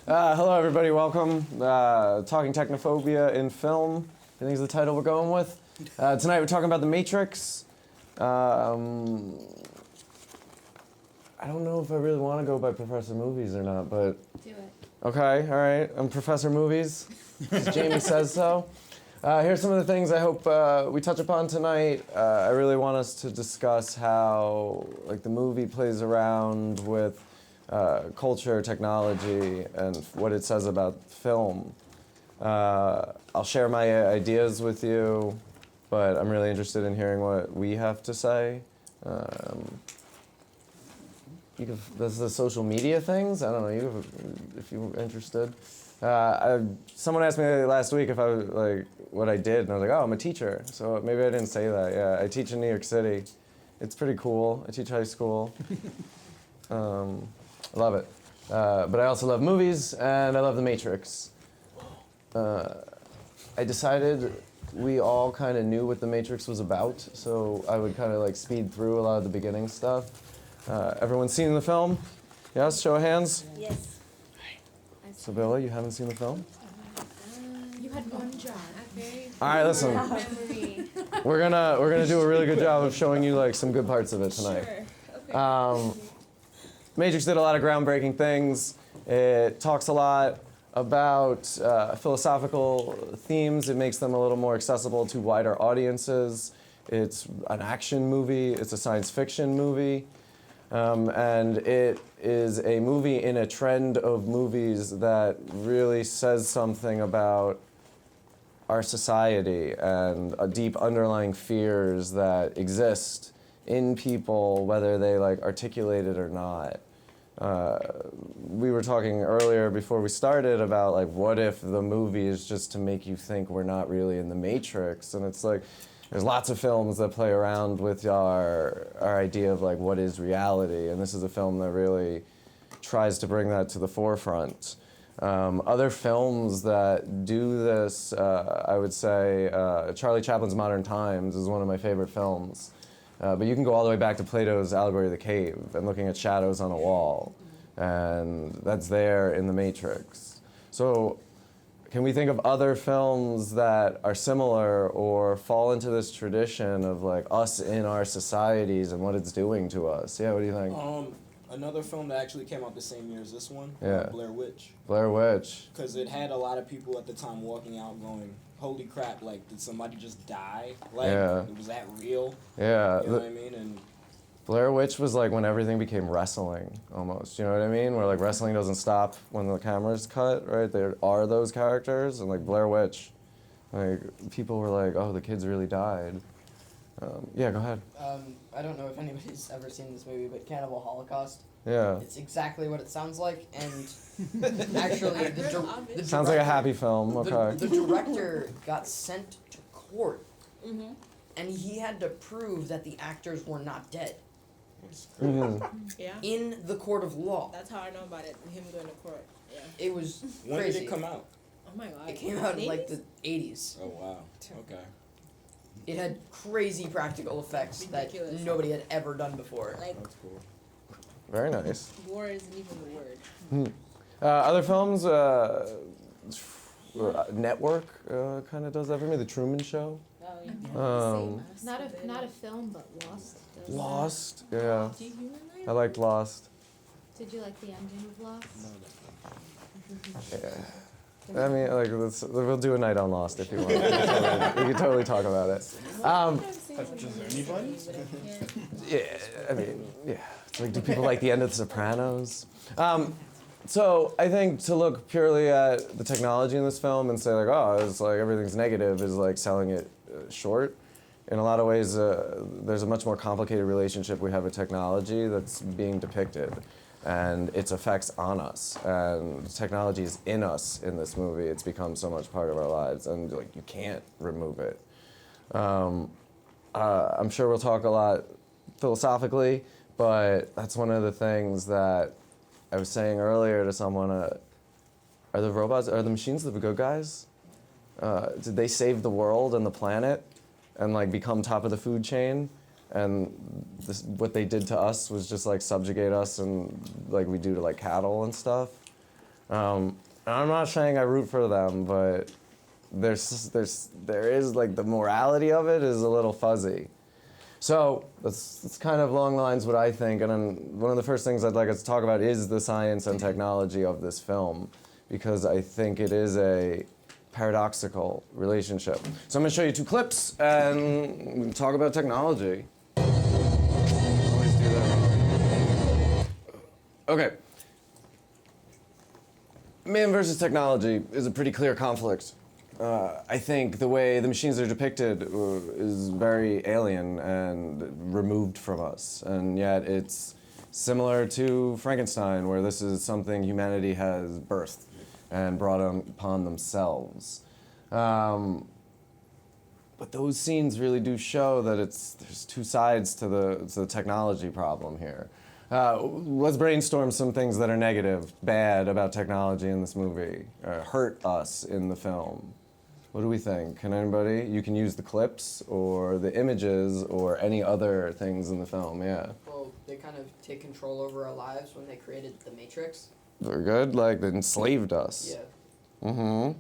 Hello, everybody. Welcome. Talking Technophobia in film. I think is the title we're going with. Tonight we're talking about The Matrix. I don't know if I really want to go by Professor Movies or not, but... Do it. Okay, all right. I'm Professor Movies. Jamie says so. Here's some of the things I hope we touch upon tonight. I really want us to discuss how the movie plays around with culture, technology, and what it says about film. I'll share my ideas with you, but I'm really interested in hearing what we have to say. This is the social media things. I don't know. If you're interested. Someone asked me last week if I was what I did, and I was like, oh, I'm a teacher. So maybe I didn't say that. Yeah, I teach in New York City. It's pretty cool. I teach high school. I love it. But I also love movies, and I love The Matrix. I decided we all kind of knew what The Matrix was about, so I would kind of speed through a lot of the beginning stuff. Everyone's seen the film? Yes, show of hands? Yes. So Bella, you haven't seen the film? You had one job. All right, listen. We're gonna do a really good job of showing you some good parts of it tonight. Sure. Okay. Matrix did a lot of groundbreaking things. It talks a lot about philosophical themes. It makes them a little more accessible to wider audiences. It's an action movie. It's a science fiction movie. And it is a movie in a trend of movies that really says something about our society and deep underlying fears that exist in people, whether they articulate it or not. We were talking earlier before we started about what if the movie is just to make you think we're not really in the Matrix, and it's there's lots of films that play around with our idea of what is reality, and this is a film that really tries to bring that to the forefront. Other films that do this, I would say Charlie Chaplin's Modern Times is one of my favorite films. But you can go all the way back to Plato's Allegory of the Cave and looking at shadows on a wall, and that's there in The Matrix. So can we think of other films that are similar or fall into this tradition of us in our societies and what it's doing to us? Yeah, what do you think? Another film that actually came out the same year as this one, Yeah. Blair Witch. Blair Witch. Because it had a lot of people at the time walking out going, holy crap, did somebody just die? Yeah. Was that real? Yeah. You know what I mean? And Blair Witch was when everything became wrestling, almost. You know what I mean? Where wrestling doesn't stop when the camera's cut, right? There are those characters, and Blair Witch, people were oh, the kids really died. Yeah, go ahead. I don't know if anybody's ever seen this movie, but Cannibal Holocaust. Yeah. It's exactly what it sounds like, and actually, the Sounds like a happy film. Okay. The director got sent to court, and he had to prove that the actors were not dead. Yeah. In the court of law. That's how I know about it. Him going to court. Yeah. It was when crazy. did it come out? Oh my god. It came out in the the 80s. Oh, wow. Okay. It had crazy practical effects Ridiculous. that nobody had ever done before. That's cool. Very nice. War isn't even the word. Other films, Network kind of does that for me. The Truman Show. Oh yeah. Not a film, but Lost. Lost, yeah. Do you human I liked Lost. Did you like the ending of Lost? Yeah. I mean, we'll do a night on Lost if you want. We can totally talk about it. Yeah, I mean, yeah. It's do people like the end of The Sopranos? So I think to look purely at the technology in this film and say oh, it's everything's negative is selling it short. In a lot of ways, there's a much more complicated relationship we have with technology that's being depicted, and its effects on us. And technology is in us in this movie. It's become so much part of our lives, and you can't remove it. I'm sure we'll talk a lot philosophically, but that's one of the things that I was saying earlier to someone. Are the machines the good guys? Did they save the world and the planet and become top of the food chain? And what they did to us was just subjugate us and we do to cattle and stuff. And I'm not saying I root for them, but there is like the morality of it is a little fuzzy. So that's kind of along the lines what I think, and then one of the first things I'd like us to talk about is the science and technology of this film, because I think it is a paradoxical relationship. So I'm going to show you 2 clips, and we can talk about technology. Always do that wrong. Okay. Man versus technology is a pretty clear conflict. I think the way the machines are depicted is very alien and removed from us, and yet it's similar to Frankenstein, where this is something humanity has birthed and brought upon themselves. But those scenes really do show that there's 2 sides to the technology problem here. Let's brainstorm some things that are negative, bad about technology in this movie, hurt us in the film. What do we think? Can anybody? You can use the clips or the images or any other things in the film, yeah. Well, they kind of take control over our lives when they created the Matrix. Very good, like they enslaved us. Yeah. Mm-hmm.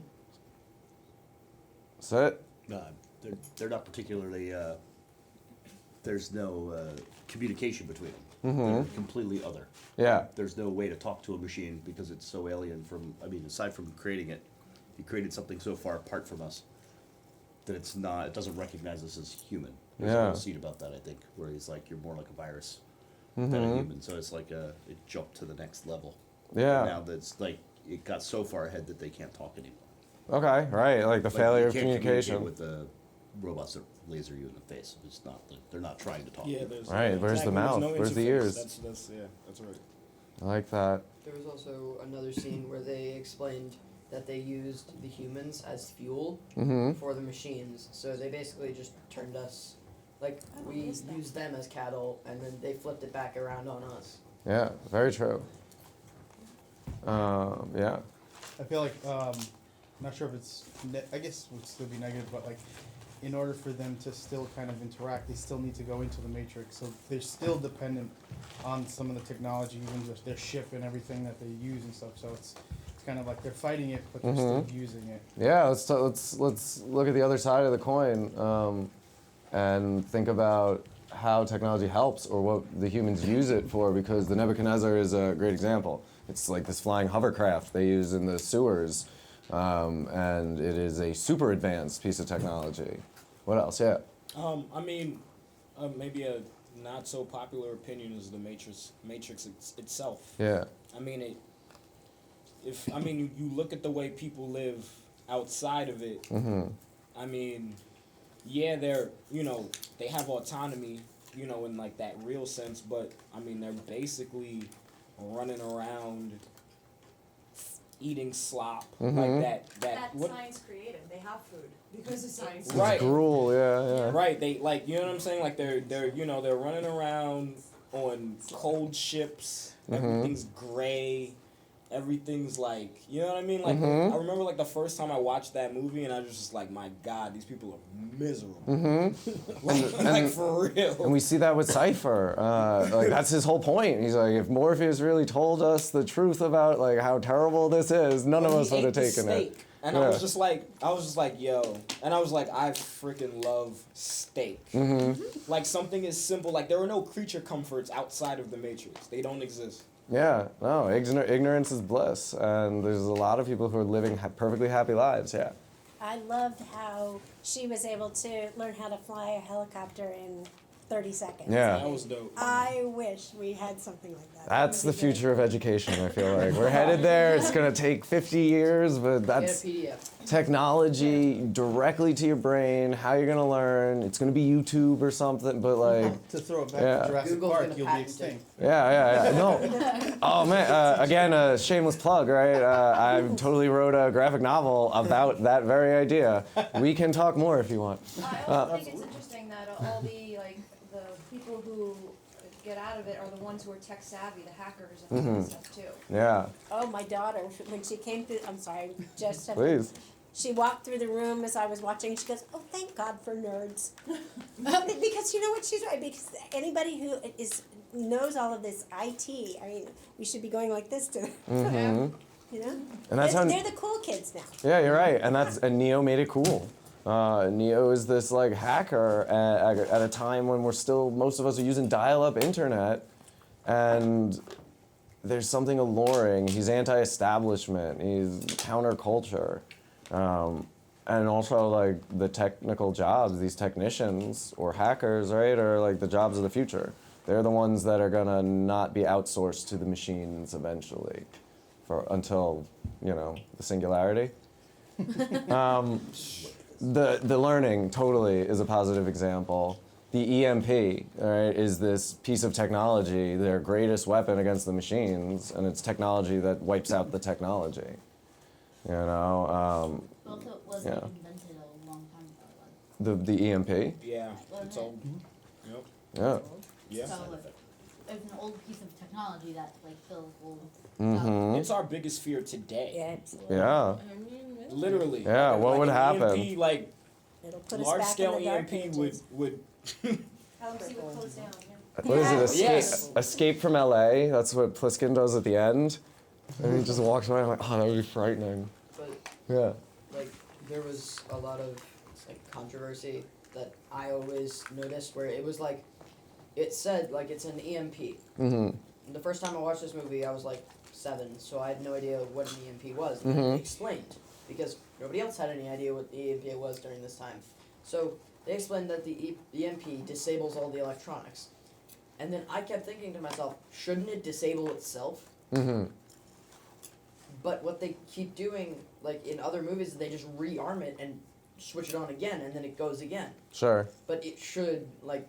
Is that it? They're not particularly, there's no communication between them. Mm-hmm. They're completely other. Yeah. There's no way to talk to a machine because it's so alien from, aside from creating it, he created something so far apart from us that it doesn't recognize us as human. There's a Yeah. whole scene about that, I think, where he's like, you're more like a virus than a human. So it's like it jumped to the next level. Yeah. Now that's like, it got so far ahead that they can't talk anymore. Okay, right, like the failure you of can't communication. communicate with the robots that laser you in the face. It's not, they're not trying to talk to Yeah, you. there's Right, where's the mouth? no Where's the interface. ears? That's right. I like that. There was also another scene where they explained that they used the humans as fuel Mm-hmm. for the machines. So they basically just turned us, like, I don't we miss that. used them as cattle, and then they flipped it back around on us. Yeah, very true. Yeah. I feel like, not sure if it's, I guess it would still be negative, but like, in order for them to still kind of interact, they still need to go into the Matrix. So they're still dependent on some of the technology, even just their ship and everything that they use and stuff. So it's kind of like they're fighting it, but they're still using it. Yeah, let's look at the other side of the coin and think about how technology helps or what the humans use it for, because the Nebuchadnezzar is a great example. It's like this flying hovercraft they use in the sewers, and it is a super advanced piece of technology. What else? Yeah. Maybe a not so popular opinion is the Matrix itself. Yeah. I mean, you look at the way people live outside of it. Mm-hmm. I mean, yeah, they have autonomy, in like that real sense, but I mean, they're basically running around eating slop like that. That What? science created. They have food because of science. Right. Drool. Yeah. Right, they like, you know what I'm saying? Like they're running around on cold ships. Everything's gray. Everything's like, you know what I mean? Like I remember like the first time I watched that movie and I was just like, my God, these people are miserable. like for real. And we see that with Cypher. Like that's his whole point. He's like, if Morpheus really told us the truth about like how terrible this is, none of us would have taken it. And Yeah. I was just like, yo. And I was like, I freaking love steak. Like something as simple, like there are no creature comforts outside of the Matrix. They don't exist. Yeah, no, ignorance is bliss, and there's a lot of people who are living perfectly happy lives, yeah. I loved how she was able to learn how to fly a helicopter in 30 seconds. Yeah. That was dope. I wish we had something like that. That's the That would be great. future of education, I feel like. We're headed there, it's gonna take 50 years, but that's Get a PDF. technology directly to your brain, how you're gonna learn, it's gonna be YouTube or something, but like, To throw it back Yeah. to Jurassic Google's Park, gonna you'll be patent it. extinct. yeah, no. Oh man, again, a shameless plug, right? I totally wrote a graphic novel about that very idea. We can talk more if you want. I also think it's interesting that all the the people who get out of it are the ones who are tech savvy, the hackers and all that stuff too. Yeah, Oh, my daughter, when she came through, I'm sorry, just please. she walked through the room as I was watching, and she goes, "Oh, thank God for nerds." Because you know what, she's right, because anybody who knows all of this IT, I mean, we should be going like this to them. You know? And that's they're how- the cool kids now. Yeah, you're right, and Neo made it cool. Neo is this like hacker at a time when most of us are using dial-up internet, and there's something alluring. He's anti-establishment. He's counterculture, and also like the technical jobs. These technicians or hackers, right, are like the jobs of the future. They're the ones that are gonna not be outsourced to the machines eventually, until the singularity. The learning totally is a positive example. The EMP, right, is this piece of technology, their greatest weapon against the machines, and it's technology that wipes out the technology. Also, it wasn't Yeah. invented a long time ago. The EMP. Yeah, Wasn't it's it? old. Yep. Yeah. Yeah. So it's an old piece of technology that like Phil will. Mm-hmm. It's our biggest fear today. Yeah, absolutely. Yeah. I mean, it's- Literally. Yeah, what would an happen? EMP, like It'll put us large back scale in the dark EMP ages. would LMC would close down, yeah. What is it? Escape, Yes. Escape from LA. That's what Pliskin does at the end. And he just walks away. I'm like, oh, that would be frightening. But Yeah. like there was a lot of like controversy that I always noticed where it was like it said like it's an EMP. Mm-hmm. The first time I watched this movie I was like 7, so I had no idea what an EMP was. And then they explained because nobody else had any idea what the EMP was during this time. So they explained that the EMP disables all the electronics. And then I kept thinking to myself, shouldn't it disable itself? Mm-hmm. But what they keep doing, like in other movies, they just rearm it and switch it on again, and then it goes again. Sure. But it should like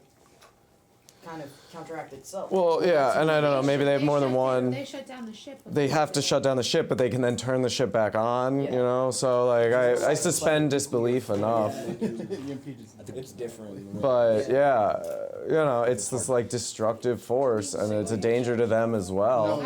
kind of counteract itself. Well, yeah, and I don't know. Maybe they have more than one. They shut down the ship. They have to shut down the ship, but they can then turn the ship back on. Yeah. You know, so like I suspend disbelief enough. it's different. But yeah, it's this like destructive force, and it's a danger to them as No, well.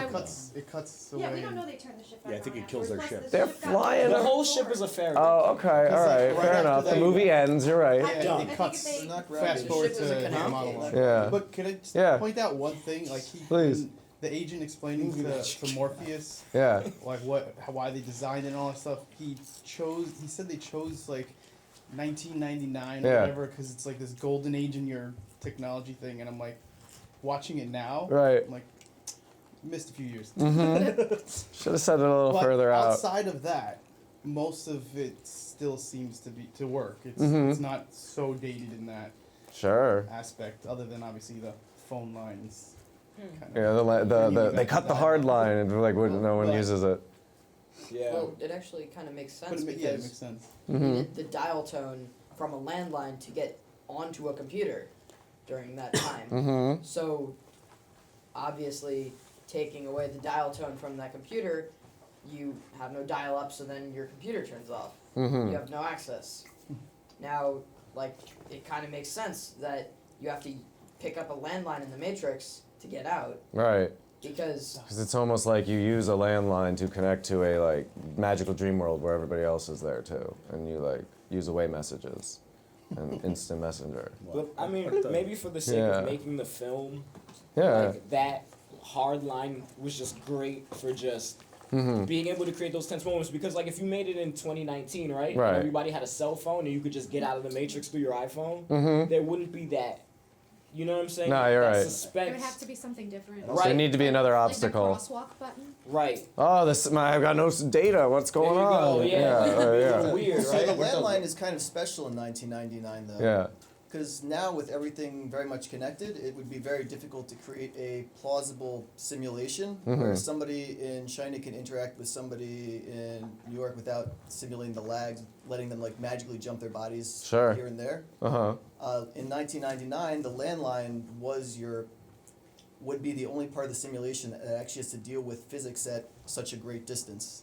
it cuts away. Yeah, we don't know they turned the ship back Yeah, I think on it kills their afterwards. ship. Plus, the They're ship got flying The blown whole up ship is a fairy tale. Oh, okay, all right, like, right fair after enough. The that- movie ends. You're right. Yeah, I it think cuts. if they- Fast forward ship to is a the canal. monologue. Yeah. But can I just Yeah. point out one thing? Like Please. the agent explaining to Morpheus, Yeah. like why they designed it and all that stuff. He said they chose like 1999 or Yeah. whatever because it's like this golden age in your technology thing. And I'm like, watching it now, Right. I'm like, missed a few years. Should have said it a little But further out. outside of that, most of it still seems to work. It's Mhm. it's not so dated in that Sure. aspect, other than obviously the phone lines. Kind Yeah. They cut the hard line, and like no one Right. uses it. Yeah. Well, it actually kind of makes But sense it because makes sense. you needed the dial tone from a landline to get onto a computer during that time. Mm-hmm. So, obviously, taking away the dial tone from that computer, you have no dial up, so then your computer turns off. Mm-hmm. You have no access. Now, like, it kind of makes sense that you have to pick up a landline in the Matrix to get out, Right. because Because it's almost like you use a landline to connect to a like magical dream world where everybody else is there too, and you like use away messages and instant messenger. But I mean, maybe for the sake Yeah. of making the film, Yeah. like that hard line was just great for just Mm-hmm. being able to create those tense moments. Because like if you made it in 2019, right? Right. And everybody had a cell phone and you could just get out of the Matrix through your iPhone. Mm-hmm. There wouldn't be that. You know what I'm saying? No, you're that right. There Suspense. would have to be something different. Right. There need to be another Like obstacle. the crosswalk button. Right. Oh, I've got no data. What's going There you on? go, yeah. Yeah. Weird, So right? the landline is kind of special in 1999, though. Yeah. Because now, with everything very much connected, it would be very difficult to create a plausible simulation where Mhm. somebody in China can interact with somebody in New York without simulating the lags, letting them like magically jump their bodies Sure. here and there. Uh-huh. In 1999, the landline would be the only part of the simulation that actually has to deal with physics at such a great distance.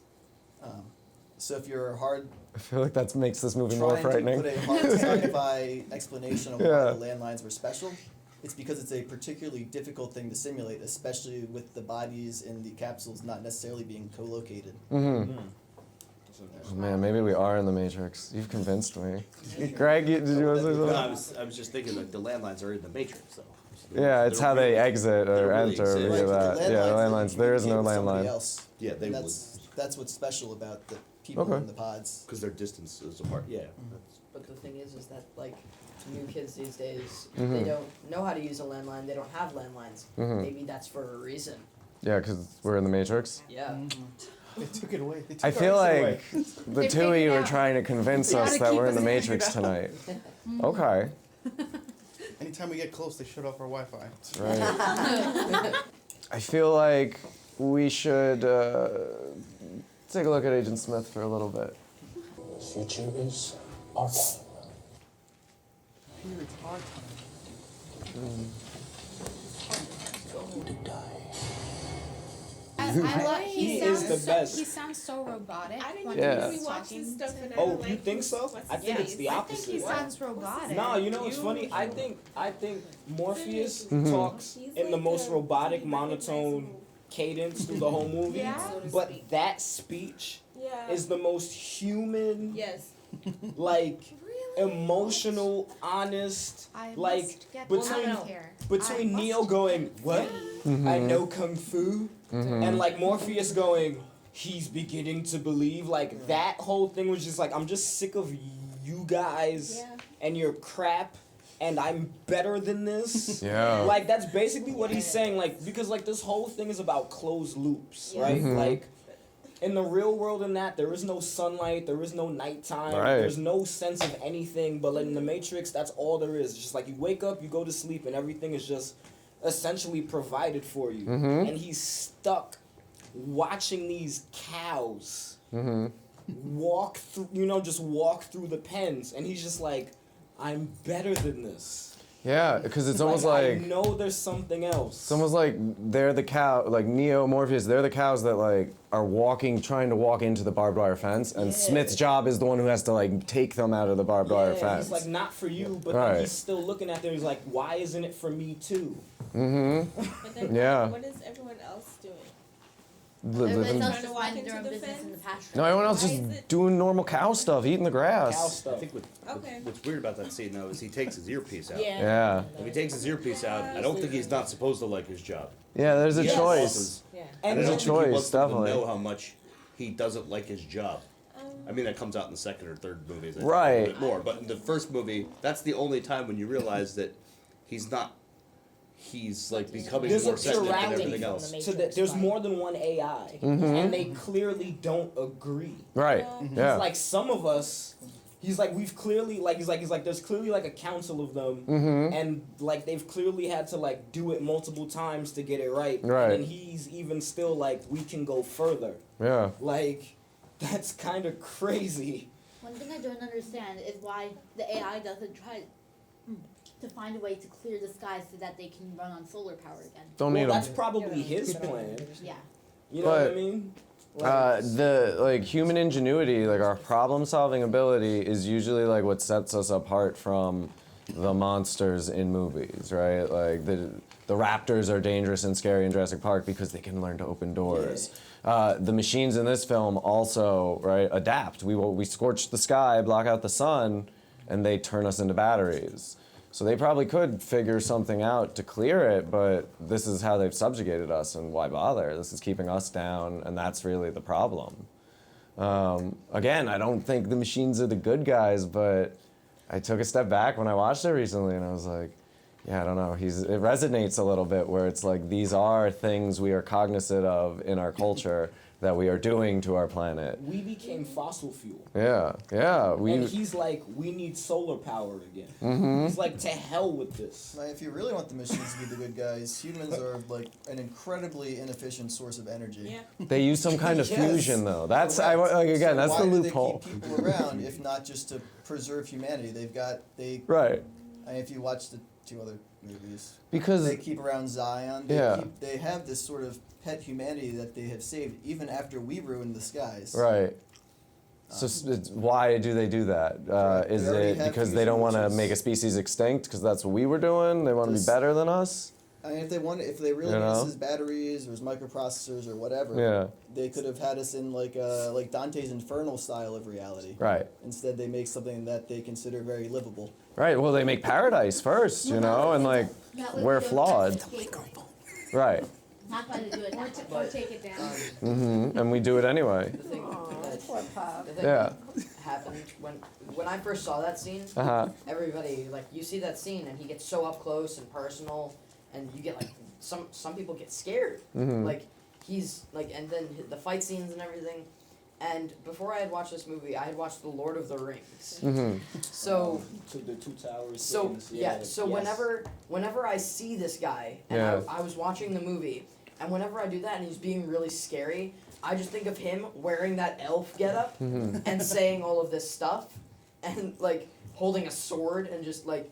So if you're I feel like that makes this movie more trying frightening. to put a hard sci-fi explanation of Yeah. why the landlines were special, it's because it's a particularly difficult thing to simulate, especially with the bodies in the capsules not necessarily being co-located. Mm-hmm. Oh, man, maybe we are in the Matrix. You've convinced me. Greg, did you want to say No, something? I was just thinking like the landlines are in the Matrix, so. Yeah, it's how they exit or they don't really enter. exist. Look Right, at but that. Yeah, the landlines. you There is communicate no with somebody landline. else. Yeah, they And would. that's that's what's special about the people Okay. in the pods. Because their distance is apart. Yeah. But the thing is that like new kids these days, Mm-hmm. they don't know how to use a landline. They don't have landlines. Mhm. Maybe that's for a reason. Yeah, because we're in the Matrix. Yeah. They took it away. They took I feel ours like away. the They two of figured you it are out. trying to convince They us gotta that keep we're in the us Matrix figured tonight. Okay, Anytime we get close, they shut off our Wi-Fi. right. I feel like we should take a look at Agent Smith for a little bit. The future is our time. Here it's our time. To die. I love. He sounds is the so, best. He sounds so robotic I didn't when Yeah. he's really watch talking. this stuff and I Oh, don't you like think so? what's I his think it's face. the I opposite. think he sounds robotic. No, you know what's funny? I think Morpheus Mm-hmm. talks He's in the like most a robotic pretty monotone recognizable- cadence through the whole movie. Yeah. So to But speak. that speech Yeah. is the most human, Yes. like Really? emotional, honest, I like must get between out of here. between I Neo must going, get "What? Mm-hmm. I know kung fu," and like Morpheus going, "He's beginning to believe." Like that whole thing was just like, I'm just sick of you guys Yeah. and your crap, and I'm better than this. Yeah. Like that's basically what he's saying. Like because like this whole thing is about closed loops, Yeah. right? Mhm. Like in the real world, in that there is no sunlight, there is no nighttime, Right. there's no sense of anything. But like, in the Matrix, that's all there is. It's just like you wake up, you go to sleep, and everything is just essentially provided for you. Mhm. And he's stuck watching these cows Mm-hmm. walk through, you know, just walk through the pens, and he's just like, I'm better than this. Yeah, because it's almost like I know there's something else. it's almost like they're the cow, like Neo, Morpheus. They're the cows that like are trying to walk into the barbed wire fence, and Yeah. Smith's job is the one who has to like take them out of the barbed wire Yeah, fence. he's like, not for you, but Right. then he's still looking at them. He's like, why isn't it for me too? Mm-hmm. But then Yeah. what is everyone else doing? Everybody Living. else Trying to just walk minding into their own the business fence? in the pasture. No, everyone else Why just is it- doing normal cow stuff, eating the grass. Cow I stuff. think Okay. what's weird about that scene though is he takes his earpiece out. Yeah. If he takes his earpiece out, I don't think he's not supposed to like his job. Yeah, there's a Yes. choice. Yeah. And I There's don't a think he choice, wants them definitely. to know how much he doesn't like his job. I mean, that comes out in the second or third movies. I think, Right. A little bit more, but in the first movie, that's the only time when you realize that he's not. He's like becoming There's more a sentient than plurality everything else. so that there's more than one AI, and they clearly don't agree. Right. Yeah. It's like some of us, he's like we've clearly like he's like there's clearly like a council of them, and like they've clearly had to like do it multiple times to get it right. Right. And he's even still like we can go further. Yeah. Like that's kind of crazy. One thing I don't understand is why the AI doesn't try to find a way to clear the sky so that they can run on solar power again. Don't Well, need that's them. probably his plan. Yeah. You know what I But, mean? The like human ingenuity, like our problem-solving ability, is usually like what sets us apart from the monsters in movies, right? Like the raptors are dangerous and scary in Jurassic Park because they can learn to open doors. The machines in this film also, right, adapt. We scorch the sky, block out the sun, and they turn us into batteries. So they probably could figure something out to clear it, but this is how they've subjugated us, and why bother? This is keeping us down, and that's really the problem. Again, I don't think the machines are the good guys, but I took a step back when I watched it recently, and I was like, yeah, I don't know. It resonates a little bit where it's like these are things we are cognizant of in our culture that we are doing to our planet. We became fossil fuel. Yeah, yeah. And he's like, we need solar power again. He's like, to hell with this. Like, if you really want the machines to be the good guys, humans are like an incredibly inefficient source of energy. Yeah. They use some kind of Yes. fusion, though. That's Correct. like again, So that's why the do loophole. They keep people around if not just to preserve humanity? Right. I mean, if you watch the two other movies, Because they keep around Zion. Yeah. They have this sort of pet humanity that they have saved even after we ruined the skies. right. So why do they do that? Correct. Is They already it have because they fusion, don't want to which is- make a species extinct because that's what we were doing? They want to be This- better than us? I mean, if they really You need us know? as batteries or as microprocessors or whatever, Yeah. they could have had us in like Dante's Infernal style of reality. Right. Instead, they make something that they consider very livable. Right. Well, they make paradise first, you know, and like That would we're be a flawed. escape. Right. That's why they do it. that way. Or take it down. And we do it anyway. The thing that, Poor pup. the thing Yeah. that happened when I first saw that scene, everybody, like, you see that scene and he gets so up close and personal, and you get like some people get scared. Like he's like, and then the fight scenes and everything. And before I had watched this movie, I had watched The Lord of the Rings. So To the Two Towers. so things, yeah, so yes. whenever I see this guy and Yeah. I was watching the movie, and whenever I do that and he's being really scary, I just think of him wearing that elf getup and saying all of this stuff, and like holding a sword and just like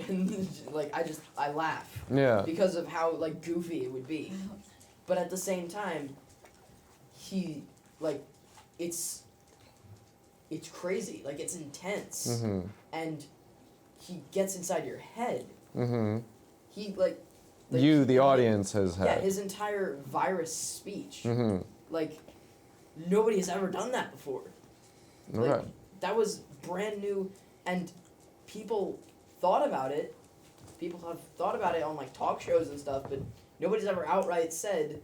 and, like I laugh Yeah. because of how like goofy it would be, but at the same time, he like it's crazy, like it's intense, and he gets inside your head. He like You, the audience, has yeah, had. his entire virus speech. Like, nobody has ever done that before. Like, Okay. that was brand new, and people thought about it. People have thought about it on, like, talk shows and stuff, but nobody's ever outright said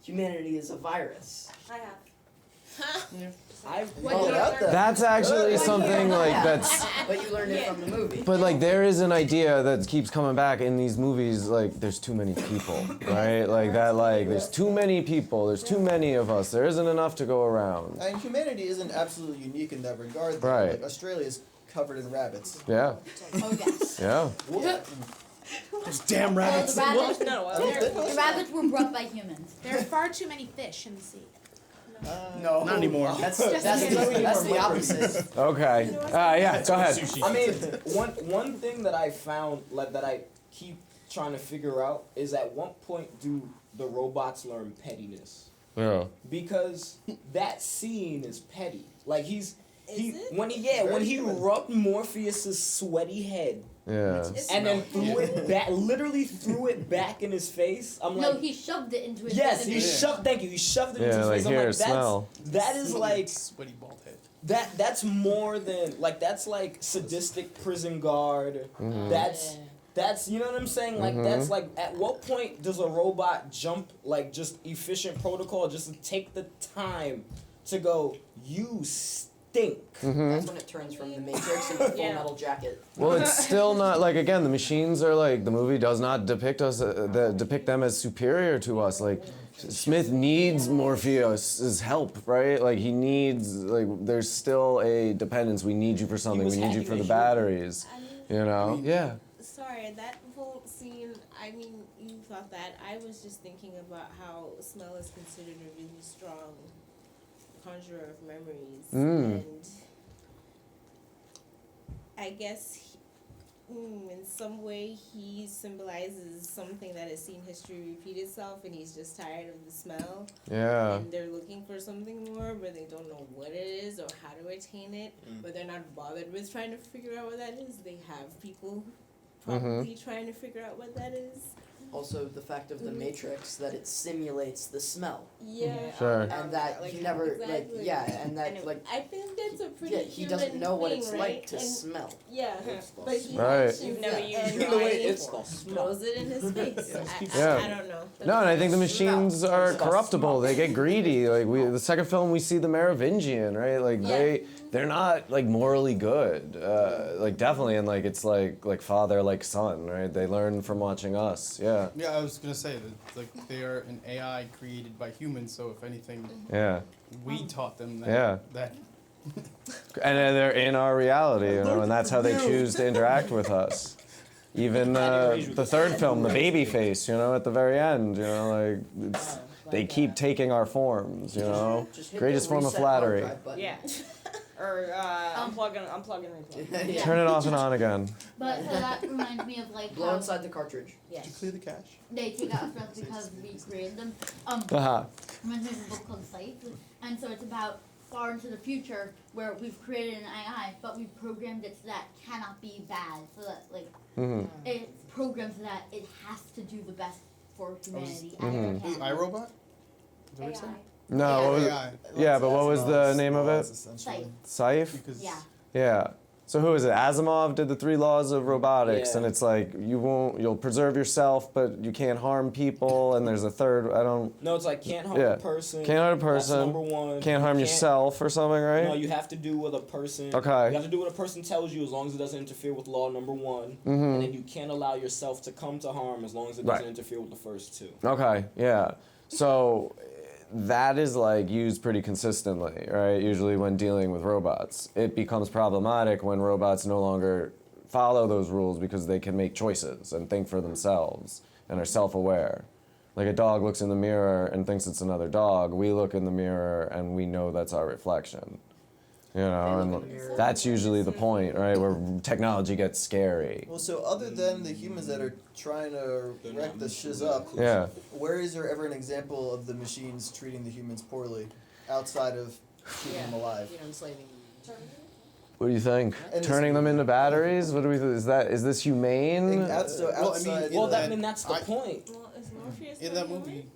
humanity is a virus. I have. That's actually something like Yeah. that's. But you learned it from the movie. But like there is an idea that keeps coming back in these movies, like there's too many people, right? Like that, like there's too many people, there's too many of us, there isn't enough to go around. And humanity isn't absolutely unique in that regard. though. Right. Like Australia is covered in rabbits. Yeah, Oh yes. yeah. Those damn Well, rabbits. the rabbits, There, the rabbits were brought by humans. there are far too many fish in the sea. No. Not anymore. That's the opposite. Okay. Yeah. Go ahead. I mean, one thing that I found, like, that I keep trying to figure out is at what point do the robots learn pettiness? Yeah. Because that scene is petty. Like when he Very rubbed Morpheus's sweaty head Yeah. and then threw it back, literally threw it back in his face. I'm No, like, he shoved it into his yes, head. he shoved. Thank you. He shoved it into Yeah, his like face. I'm here, like, smell. that is like Sweaty bald head. that's more than like that's like sadistic prison guard. That's you know what I'm saying? Like that's like at what point does a robot jump like just efficient protocol just to take the time to go, you stink. That's when it turns from the Matrix into Full Metal Jacket. Well, it's still not like again. The machines are like the movie does not depict us, depict them as superior to us. Like Smith needs Morpheus's help, right? Like he needs like there's still a dependence. We need you for something. was We need you having for a the human- batteries. You know? Yeah. Sorry, that whole scene, I mean, you thought that. I was just thinking about how smell is considered a really strong conjurer of memories. And I guess in some way he symbolizes something that has seen history repeat itself, and he's just tired of the smell. Yeah. And they're looking for something more, but they don't know what it is or how to attain it. But they're not bothered with trying to figure out what that is. They have people probably trying to figure out what that is. Also, the fact of the Matrix that it simulates the smell. Yeah. Sure. And that Like, he never exactly. like yeah, and that like I think that's a pretty yeah, he doesn't human know what thing, it's right? like to And- smell. Yeah, but he Right. mentions You've never it, used and your Either way, he it's the smell. throws it in his face. Yeah. I don't know. No, and I think the machines are It's called corruptible. They get greedy. Like the second film, we see the Merovingian, right? Like they're not like morally good. Like definitely, and like it's like father, like son, right? They learn from watching us. Yeah. Yeah, I was gonna say that like they are an AI created by humans, so if anything, Yeah. we taught them that. Yeah. That And then they're in our reality, you know, and that's how they choose to interact with us. Even the third film, the baby face, you know, at the very end, you know, like it's, they keep taking our forms, you know. Just hit Greatest the form of reset hard flattery. drive button. Yeah. Or unplugging replay. Yeah. Turn it off and on again. But so that reminds me of like Blow how inside the cartridge. Did you clear the cache? they take out spells because we created them. Haha. Reminds me of a book called Sight, and so it's about far into the future where we've created an AI, but we've programmed it so that it cannot be bad, so that like it's programmed so that it has to do the best for humanity as it can. iRobot? Is that what you said? No, what was it? AI. Yeah, but what was the name of it? Essentially. Sight. Saif? Because Yeah. Yeah. So who is it? Asimov did the 3 laws of robotics, Yeah. and it's like you'll preserve yourself, but you can't harm people. And there's a third. No, it's like can't harm Yeah. a person. Can't harm a That's person. number one. Can't harm yourself or something, right? No, you have to do what a person. Okay. You have to do what a person tells you as long as it doesn't interfere with law number 1, Mm-hmm. and then you can't allow yourself to come to harm as long as it doesn't Right. interfere with the first 2. Okay, yeah. So that is like used pretty consistently, right? Usually when dealing with robots. It becomes problematic when robots no longer follow those rules because they can make choices and think for themselves and are self-aware. Like a dog looks in the mirror and thinks it's another dog. We look in the mirror and we know that's our reflection. You know, and that's usually the point, right? Where technology gets scary. Well, so other than the humans that are trying to wreck the shiz up, Yeah. where is there ever an example of the machines treating the humans poorly, outside of keeping them alive? You know, enslaving. What do you think? And Turning them into batteries? What do we? Is this humane? So Well, I mean, outside, Well, that- that's the point. Well, is Morpheus In that doing movie,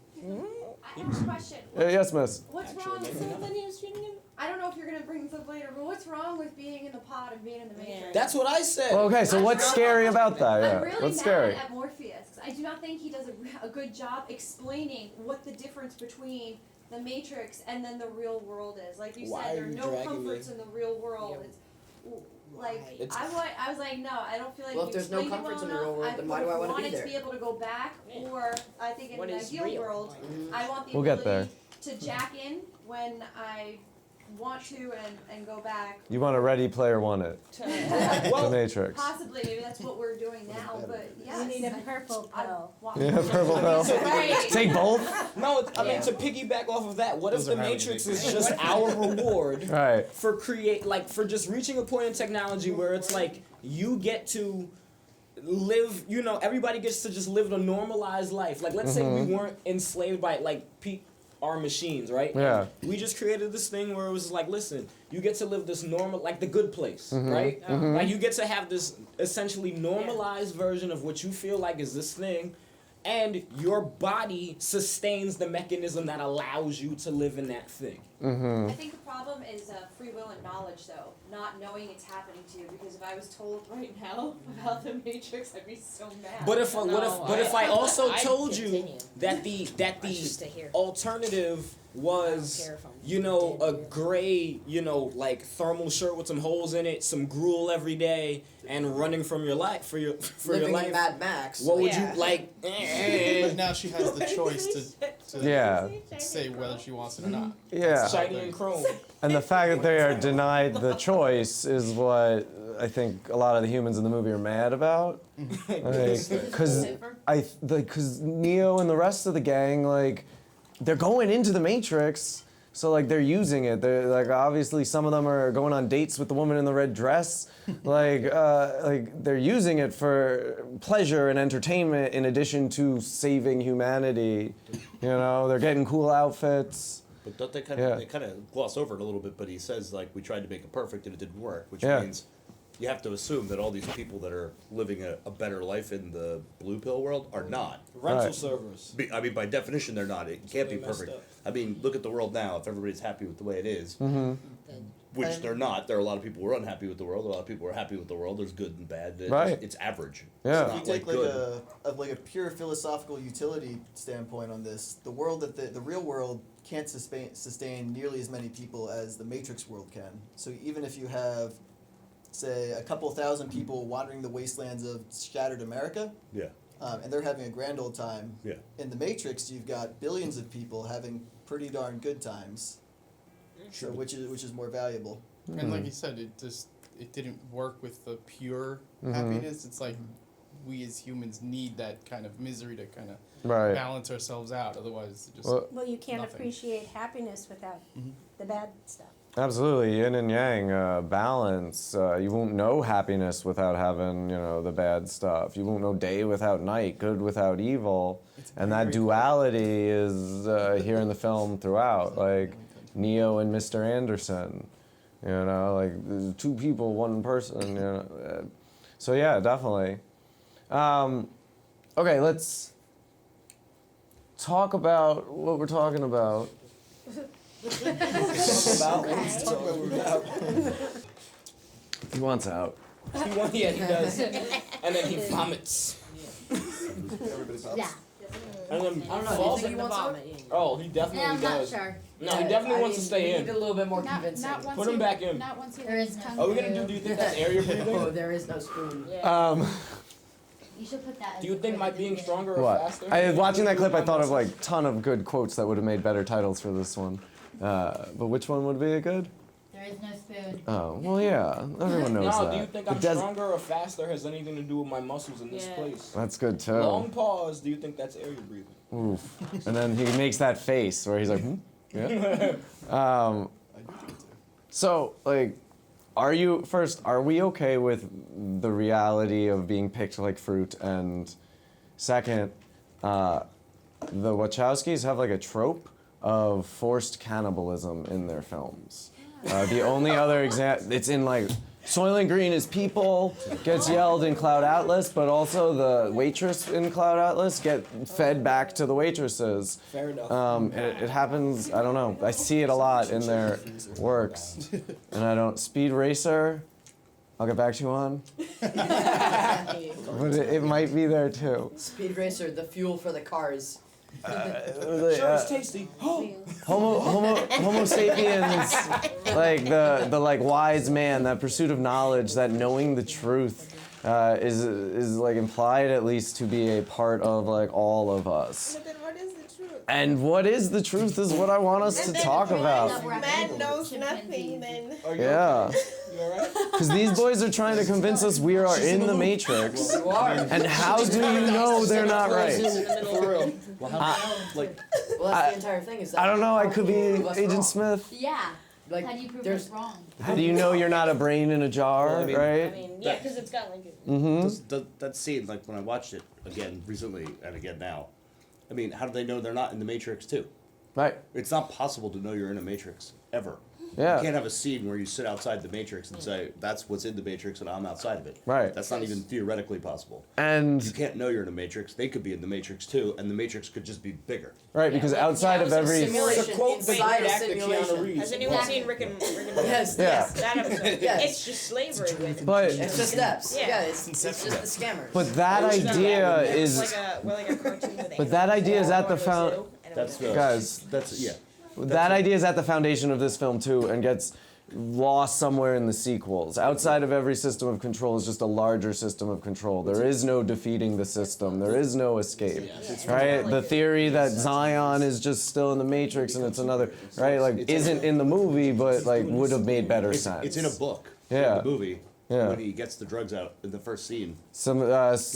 I have a question. Yes, miss. What's Actually, wrong maybe with not. Then he was treating him. I don't know if you're gonna bring this up later, but what's wrong with being in the pod and being in the Matrix? That's what I said. Well, okay, so what's scary about that? Yeah, I'm really what's mad scary? at Morpheus. I do not think he does a good job explaining what the difference between the Matrix and then the real world is. Like you Why said, there are are you no dragging comforts me? in the real world. Yeah. It's like It's- I was like, no, I don't feel like Well, you if there's no explained it comforts well in the real enough. world, then why do I wanna be wanted there? to be able to go back, Yeah. or I think in What an is ideal real? world, I want the We'll get ability to jack in when I want to and go back. You want to Ready Player One it? Well, The Matrix. Possibly, maybe that's what we're doing now, but yes. You need a purple I pill. want- Yeah, purple pill. Right. Take both. No, I mean to piggyback off of that. What if Those the are highly Matrix addictive. is just our reward Right. for for just reaching a point in technology where it's like you get to live, everybody gets to just live a normalized life. Like let's say we weren't enslaved by our machines, right? Yeah. We just created this thing where it was like, listen, you get to live this normal, like the good place, right? Like you get to have this essentially normalized version of what you feel like is this thing, and your body sustains the mechanism that allows you to live in that thing. I think the problem is free will and knowledge, though, not knowing it's happening to you. Because if I was told right now about the Matrix, I'd be so mad. But if I also I'd told you continue. that the I should stay here. alternative was, care if I'm a dead. gray, like thermal shirt with some holes in it, some gruel every day, and running from your life for your Living life. in Mad Max. What would Yeah. you like? but now she has the choice to Yeah. say whether she wants it or not. Yeah. Shiny and chrome. And the fact that they are denied the choice is what I think a lot of the humans in the movie are mad about. Because Neo and the rest of the gang, like, they're going into the Matrix, so like they're using it. They're like obviously some of them are going on dates with the woman in the red dress, like they're using it for pleasure and entertainment in addition to saving humanity. You know, they're getting cool outfits. But don't they Yeah. they kind of gloss over it a little bit, but he says, like, we tried to make it perfect and it didn't work, which Yeah. means you have to assume that all these people that are living a better life in the blue pill world are not. Rental Right. servers. I mean, by definition, they're not. It can't they be messed perfect. up. I mean, look at the world now. If everybody's happy with the way it is, Mm-hmm. which they're not, there are a lot of people who are unhappy with the world. A lot of people who are happy with the world. There's good and bad. Right. It's average. Yeah. It's If not you take like like good. a pure philosophical utility standpoint on this, the world that the real world can't sustain nearly as many people as the Matrix world can. So even if you have, say, a couple thousand people wandering the wastelands of shattered America, Yeah. and they're having a grand old time. Yeah. In the Matrix, you've got billions of people having pretty darn good times. So which is more valuable? And like you said, it didn't work with the pure happiness. It's like we as humans need that kind of misery to kind of Right. balance ourselves out. Otherwise, it just Well, you can't Nothing. appreciate happiness without the bad stuff. Absolutely, yin and yang, balance. You won't know happiness without having, the bad stuff. You won't know day without night, good without evil. And that duality is here in the film throughout, like Neo and Mr. Anderson. Like there's two people, one person. So yeah, definitely. Okay, let's talk about what we're talking about. He wants out. Yeah, he does. And then he vomits. Yeah. And then I don't know. Do you falls think he in wants out? Oh, he Yeah, definitely I'm not does. sure. No, he definitely wants to we stay need in. a little bit more Not, convincing. not once Put him he- back in. Not once he There is learns kung how. Are we gonna do? Do you think that's area Oh, breathing? there is no spoon. Um, You should put that. Do you think my being stronger or what? faster? Watching that clip, I thought of like ton of good quotes that would have made better titles for this one. But which one would be a good? There is no spoon. Oh, well, yeah. Everyone knows No, that. do you think But I'm does- stronger or faster has anything to do with my muscles in this Yeah. place? That's good too. Long pause. Do you think that's area breathing? Oof. And then he makes that face where he's like, hmm? Yeah. So, like, are we okay with the reality of being picked like fruit? And second, the Wachowskis have like a trope of forced cannibalism in their films. The only other example, it's in like Soylent Green is people, gets yelled in Cloud Atlas, but also the waitress in Cloud Atlas get fed back to the waitresses. Fair enough. It happens, I don't know, I see it a lot in their works. And I don't, Speed Racer, I'll get back to you on. But it might be there too. Speed Racer, the fuel for the cars. Sure, it's tasty. Homo sapiens, like the like wise man, that pursuit of knowledge, that knowing the truth, is like implied at least to be a part of like all of us. But then what is the truth? And what is the truth is what I want us to And then talk when about. man knows nothing, then Are you Yeah, okay? You alright? because these boys are trying to convince us we are in the Matrix. You are. And how do you know they're not right? For real. Well, how, like, Well, that's the entire thing. Is that I don't know. I could be prove us Agent wrong. Smith. Yeah. Like, How do you prove there's us wrong? How do you know you're not a brain in a jar, Well, I mean- right? yeah, because it's got like. that scene, like when I watched it again recently and again now, I mean, how do they know they're not in the Matrix too? Right. It's not possible to know you're in a Matrix ever. Yeah. You can't have a scene where you sit outside the Matrix and say, that's what's in the Matrix and I'm outside of it. Right. That's not even theoretically possible. And You can't know you're in a Matrix. They could be in the Matrix too, and the Matrix could just be bigger. right, because outside of every Simulation It's a quote that inside a actor Keanu simulation. Reeves. Has anyone seen Rick and Morty? Yes. Yeah. Yes. That episode. Yes. It's just slavery with. but It's just steps. Yeah. Yeah. It's just the scammers. but that idea It's is like a cartoon with but that idea is at the found. found That's the guys. yeah. That idea is at the foundation of this film too, and gets lost somewhere in the sequels. Outside of every system of control is just a larger system of control. There is no defeating the system. There is no escape. Right? The theory that Zion is just still in the Matrix and it's another, right? Like isn't in the movie, but like would have made better sense. It's in a book. Yeah. In the movie. Yeah. When he gets the drugs out in the first scene. Some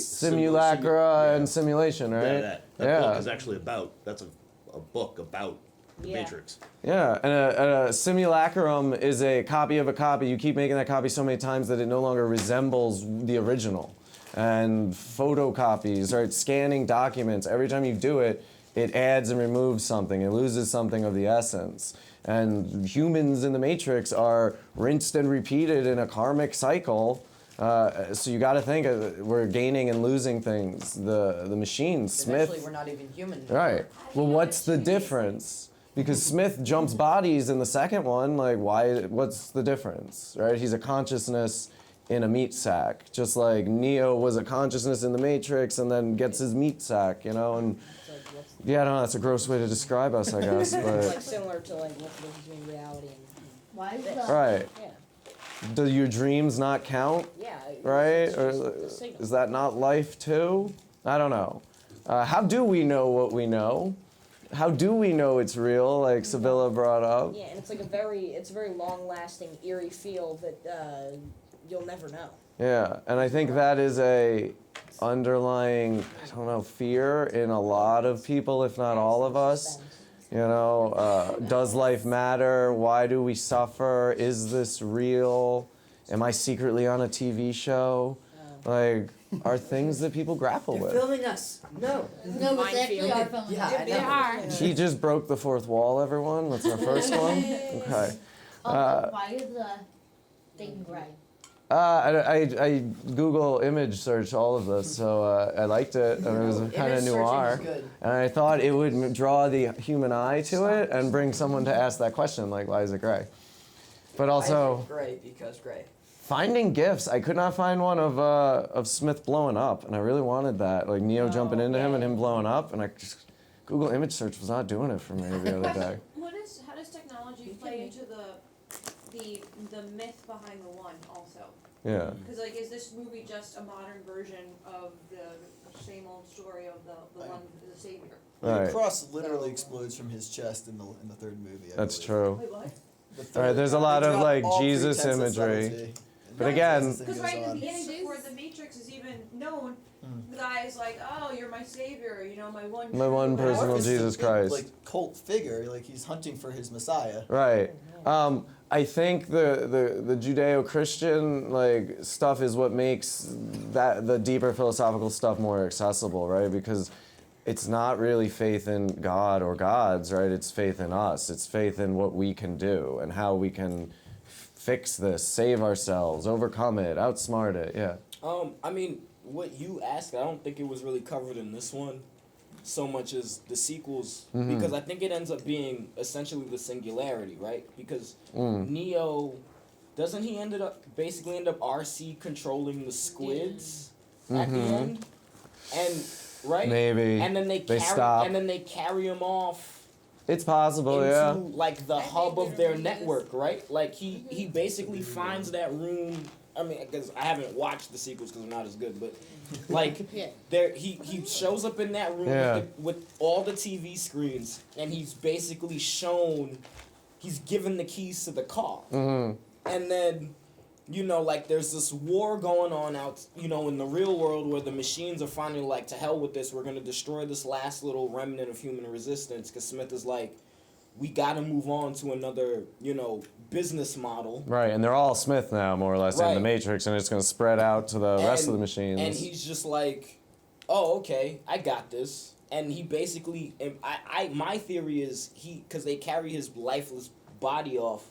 simulacra yeah. and simulation, right? That yeah. book is actually about. That's a book about the Yeah. Matrix. Yeah, and a simulacrum is a copy of a copy. You keep making that copy so many times that it no longer resembles the original. And photocopies, right? Scanning documents. Every time you do it, it adds and removes something. It loses something of the essence. And humans in the Matrix are rinsed and repeated in a karmic cycle. So you got to think we're gaining and losing things. The machine, Smith. Eventually, we're not even human. Right. Well, what's the difference? Because Smith jumps bodies in the second one. Like, why? What's the difference? Right? He's a consciousness in a meat sack, just like Neo was a consciousness in the Matrix, and then gets his meat sack. You know, and yeah, I don't know. That's a gross way to describe us, I guess. Like But similar to like what's the difference between reality and. Why is that? right. Yeah. Do your dreams not count? Yeah. Right? It's Or just a signal. is that not life too? I don't know. How do we know what we know? How do we know it's real, like Sibylla brought up? Yeah, and it's like a very long-lasting, eerie feel that you'll never know. Yeah, and I think that is a underlying, I don't know, fear in a lot of people, if not all of us. You know, does life matter? Why do we suffer? Is this real? Am I secretly on a TV show? Like, are things that people grapple They're with. filming us. No. No, but they actually are filming. Yeah, I They know. are. He just broke the fourth wall, everyone. That's our first one. Okay. Why is the thing gray? I Google image search all of this, so I liked it, and it was kind of Image searching noir. is good. And I thought it would draw the human eye to it and bring someone to ask that question, like, why is it gray? But I also, think gray because gray. finding gifs. I could not find one of Smith blowing up, and I really wanted that. Like Neo jumping into him and him blowing up, and I just Google image search was not doing it for me the other day. How does technology play into the myth behind the one also? Yeah. Because like, is this movie just a modern version of the same old story of the one, the savior? Right. The cross literally explodes from his chest in the third movie. I That's believe. true. Wait, what? All right, there's a lot They of drop like all Jesus pretense of imagery. subtlety. But again- Because right in the beginning, before the Matrix is even known, the guy is like, "Oh, you're my savior, you know, my one." My one true personal Marcus is a Jesus big, Christ. like cult figure, like he's hunting for his Messiah. Right. I think the Judeo-Christian like stuff is what makes that the deeper philosophical stuff more accessible, right? Because it's not really faith in God or gods, right? It's faith in us. It's faith in what we can do and how we can fix this, save ourselves, overcome it, outsmart it. Yeah. I mean, what you asked, I don't think it was really covered in this one so much as the sequels, because I think it ends up being essentially the singularity, right? Because Neo, doesn't he basically end up RC controlling the squids at the end? And right? Maybe. And then they stop. and then they carry him off It's possible, into yeah. like the hub of their network, right? Like he basically finds that room. I mean, because I haven't watched the sequels because they're not as good, but like he shows up in that room with all the TV screens, and he's basically he's given the keys to the car, and then. You know, like, there's this war going on out, you know, in the real world where the machines are finally like, to hell with this, we're going to destroy this last little remnant of human resistance, because Smith is like, we got to move on to another, you know, business model. Right, and they're all Smith now, more or less, in the Matrix, and it's going to spread out to the rest of the machines. And he's just like, oh, okay, I got this. And he basically, my theory is because they carry his lifeless body off,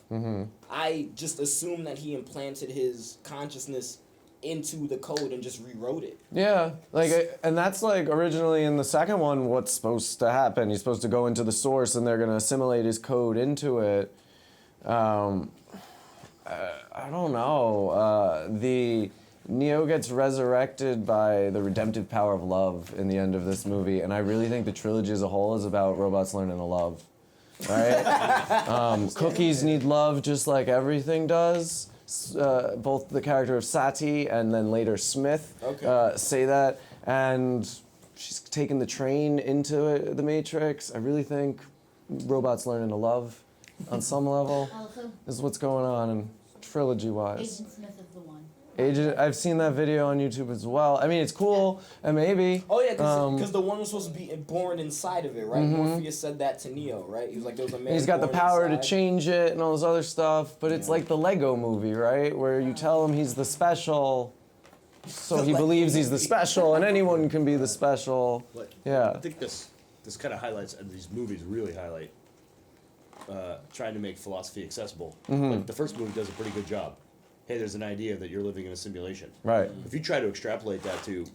I just assume that he implanted his consciousness into the code and just rewrote it. Yeah, like, and that's like originally in the second one what's supposed to happen. He's supposed to go into the source and they're going to assimilate his code into it. I don't know. The Neo gets resurrected by the redemptive power of love in the end of this movie, and I really think the trilogy as a whole is about robots learning to love. Right? Cookies need love just like everything does. Both the character of Sati and then later Smith say that. And she's taken the train into the Matrix. I really think robots learning to love on some level is what's going on in trilogy-wise. Agent Smith is the one. I've seen that video on YouTube as well. I mean, it's cool, and maybe. Oh yeah, because the one was supposed to be born inside of it, right? Morpheus said that to Neo, right? He was like, there was a man. He's got the born power inside. to change it and all this other stuff, but it's like the Lego movie, right? Where you tell him he's the special, so he believes he's the special, and anyone can be the special. Yeah. I think this kind of highlights, and these movies really highlight, trying to make philosophy accessible. Like the first movie does a pretty good job. Hey, there's an idea that you're living in a simulation. Right. If you try to extrapolate that to,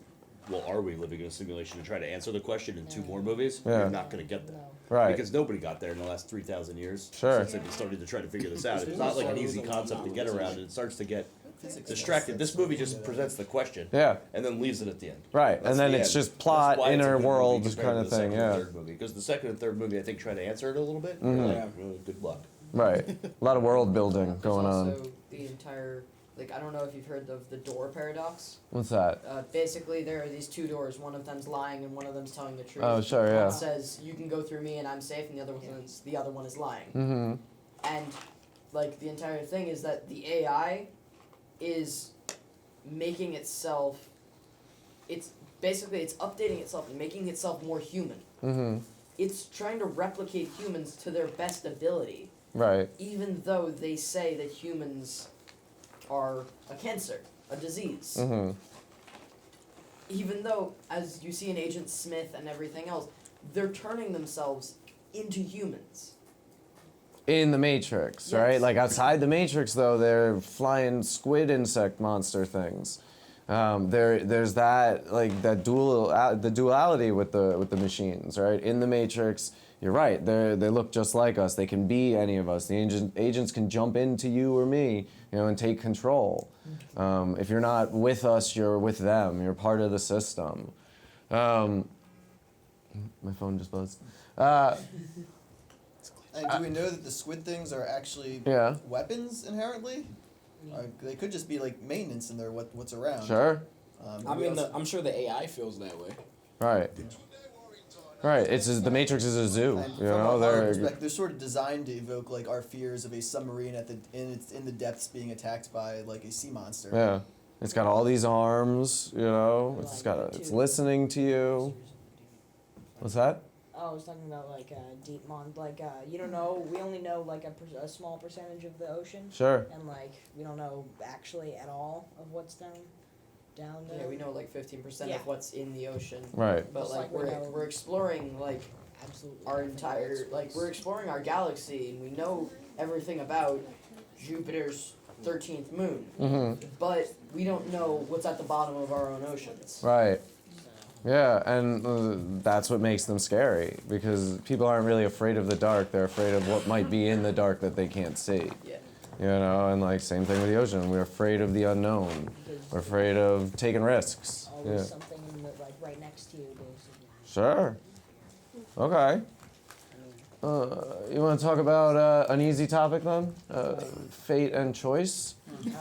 well, are we living in a simulation, and try to answer the question in 2 more movies, you're not going to get there. Right. Because nobody got there in the last 3,000 years. Sure. Since they started to try to figure this out. It's not like an easy concept to get around, and it starts to get distracted. This movie just presents the question. Yeah. And then leaves it at the end. Right, That's and then the it's end. just plot, That's why it's a inner good movie world compared kind to of the thing, second and yeah. third movie. Because the second and third movie, I think, try to answer it a little bit. You're like, good luck. Right. A lot of world building going There's on. also the entire, like, I don't know if you've heard of the door paradox. What's that? Basically, there are these 2 doors. One of them's lying, and one of them's telling the truth. Oh, sure, yeah. One says you can go through me and I'm safe, and the other one is lying. Mm-hmm. And like the entire thing is that the AI is making itself. It's updating itself and making itself more human. Mm-hmm. It's trying to replicate humans to their best ability. Right. Even though they say that humans are a cancer, a disease. Mm-hmm. Even though, as you see in Agent Smith and everything else, they're turning themselves into humans. In the Matrix, right? Yes. Like outside the Matrix, though, they're flying squid insect monster things. There's that like that the duality with the machines, right? In the Matrix, you're right. They look just like us. They can be any of us. The agents can jump into you or me, and take control. If you're not with us, you're with them. You're part of the system. My phone just buzzed. And do we know that the squid things are actually Yeah. weapons inherently? Or they could just be like maintenance in there. What's around? Sure. I mean, I'm sure the AI feels that way. Right. Right. It's just, the Matrix is a zoo. And You from know, our they're perspective, they're sort of designed to evoke like our fears of a submarine in the depths being attacked by like a sea monster. yeah. It's got all these arms. It's listening to you. What's that? Oh, I was talking about like deep you don't know. We only know like a small percentage of the ocean. Sure. And like we don't know actually at all of what's down there. Yeah, we know like 15% Yeah. of what's in the ocean. Right. But Just like like we know- we're exploring like Absolutely. our nothing entire about like space. we're exploring our galaxy and we know everything about Jupiter's 13th moon. Mm-hmm. But we don't know what's at the bottom of our own oceans. Right. Yeah, and that's what makes them scary, because people aren't really afraid of the dark. They're afraid of what might be in the dark that they can't see. Yeah. And like same thing with the ocean. We're afraid of the unknown. We're afraid of taking risks. Always Yeah. something in the, like right next to you, basically. Sure. Okay. You want to talk about an easy topic then? Fate and choice?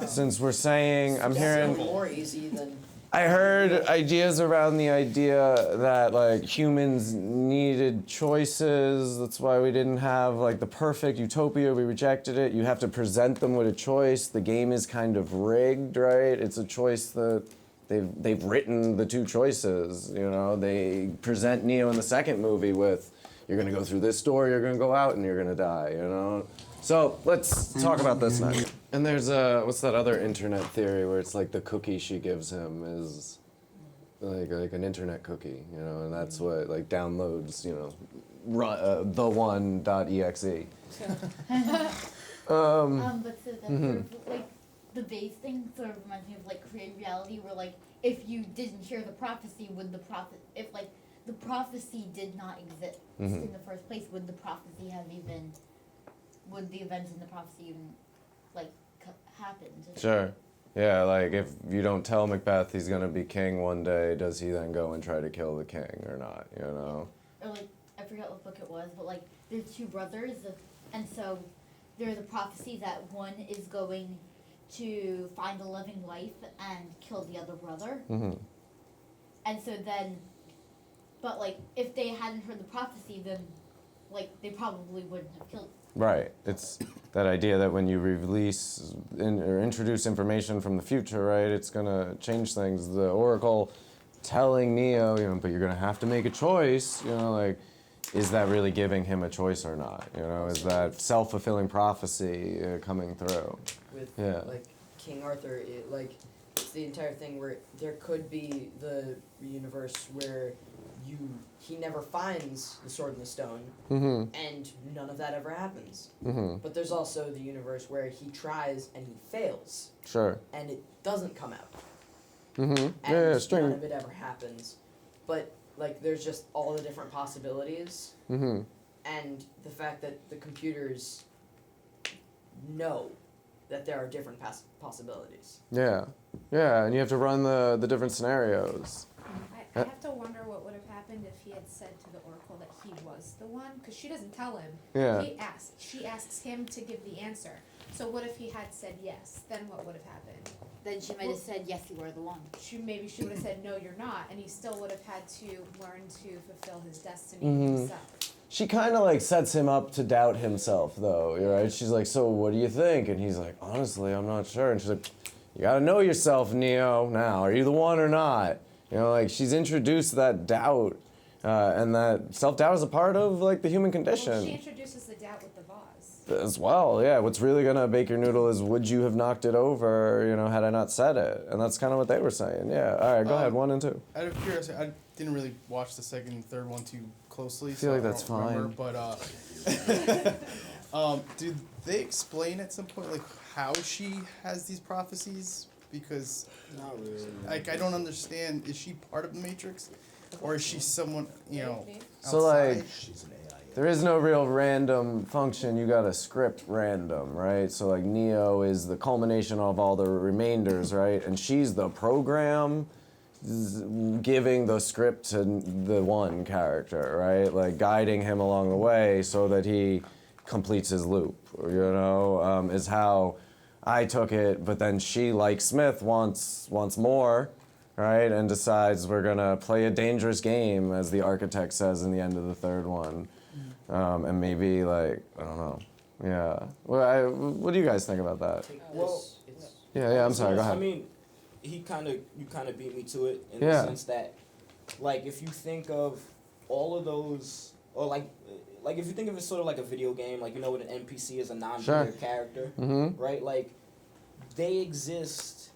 Since we're saying, I'm hearing... more easy than I heard ideas around the idea that like humans needed choices. That's why we didn't have like the perfect utopia. We rejected it. You have to present them with a choice. The game is kind of rigged, right? It's a choice that they've written the two choices. They present Neo in the second movie with, you're gonna go through this door, you're gonna go out, and you're gonna die. So let's talk about this now. And there's what's that other internet theory where it's like the cookie she gives him is like an internet cookie, and that's what like downloads, the1.exe. But so that's sort of like the base thing sort of reminds me of like created reality, where like if you didn't hear the prophecy, would the if like the prophecy did not exist in the first place, would the prophecy have even, would the events in the prophecy even like happen? Sure. Yeah, like if you don't tell Macbeth he's gonna be king one day, does he then go and try to kill the king or not? Or like I forgot what book it was, but like there's two brothers, and so there's a prophecy that one is going to find a living wife and kill the other brother. Mm-hmm. And so then, but like if they hadn't heard the prophecy, then like they probably wouldn't have killed. Right. It's that idea that when you release or introduce information from the future, right, it's gonna change things. The Oracle telling Neo, but you're gonna have to make a choice. Like, is that really giving him a choice or not? Is that self-fulfilling prophecy coming through? with Yeah. like King Arthur, it's the entire thing where there could be the universe where he never finds the sword in the stone, Mm-hmm. and none of that ever happens. Mm-hmm. But there's also the universe where he tries and he fails, Sure. and it doesn't come out, Mm-hmm. and Yeah, none string. of it ever happens. But like, there's just all the different possibilities, Mm-hmm. and the fact that the computers know that there are different possibilities. Yeah. Yeah, and you have to run the different scenarios. I have to wonder what would have happened if he had said to the Oracle that he was the one, because she doesn't tell him. Yeah. She asks him to give the answer. So what if he had said yes? Then what would have happened? Then she might have said, yes, you were the one. Maybe she would have said no, you're not, and he still would have had to learn to fulfill his destiny Mhm. himself. She kind of like sets him up to doubt himself, though. You're right. She's like, "So what do you think?" And he's like, "Honestly, I'm not sure." And she's like, "You gotta know yourself, Neo. Now, are you the one or not?" Like she's introduced that doubt, and that self-doubt is a part of like the human condition. Well, she introduces the doubt with the vase. As well, yeah. What's really gonna bake your noodle is, would you have knocked it over, had I not said it? And that's kind of what they were saying. Yeah. All right, go ahead. 1 and 2. Out of curiosity, I didn't really watch the second and third one too closely. I feel like that's don't remember, but do they explain at some point like how she has these prophecies? Because Not really. like I don't understand. Is she part of the Matrix, or is she someone So like, She's an AI. there is no real random function. You got to script random, right? So like Neo is the culmination of all the remainders, right? And she's the program giving the script to the one character, right? Like guiding him along the way so that he completes his loop, you know, is how I took it. But then she, like Smith, wants more, right? And decides we're gonna play a dangerous game, as the architect says in the end of the third one. And maybe like, I don't know. Yeah. Well, what do you guys think about that? Well, Yeah, I'm sorry, go ahead. I mean, you kind of beat me to it in Yeah. the sense that, like, if you think of all of those, or like if you think of it sort of like a video game, like, you know what an NPC is, a non-player character, right? Like, they exist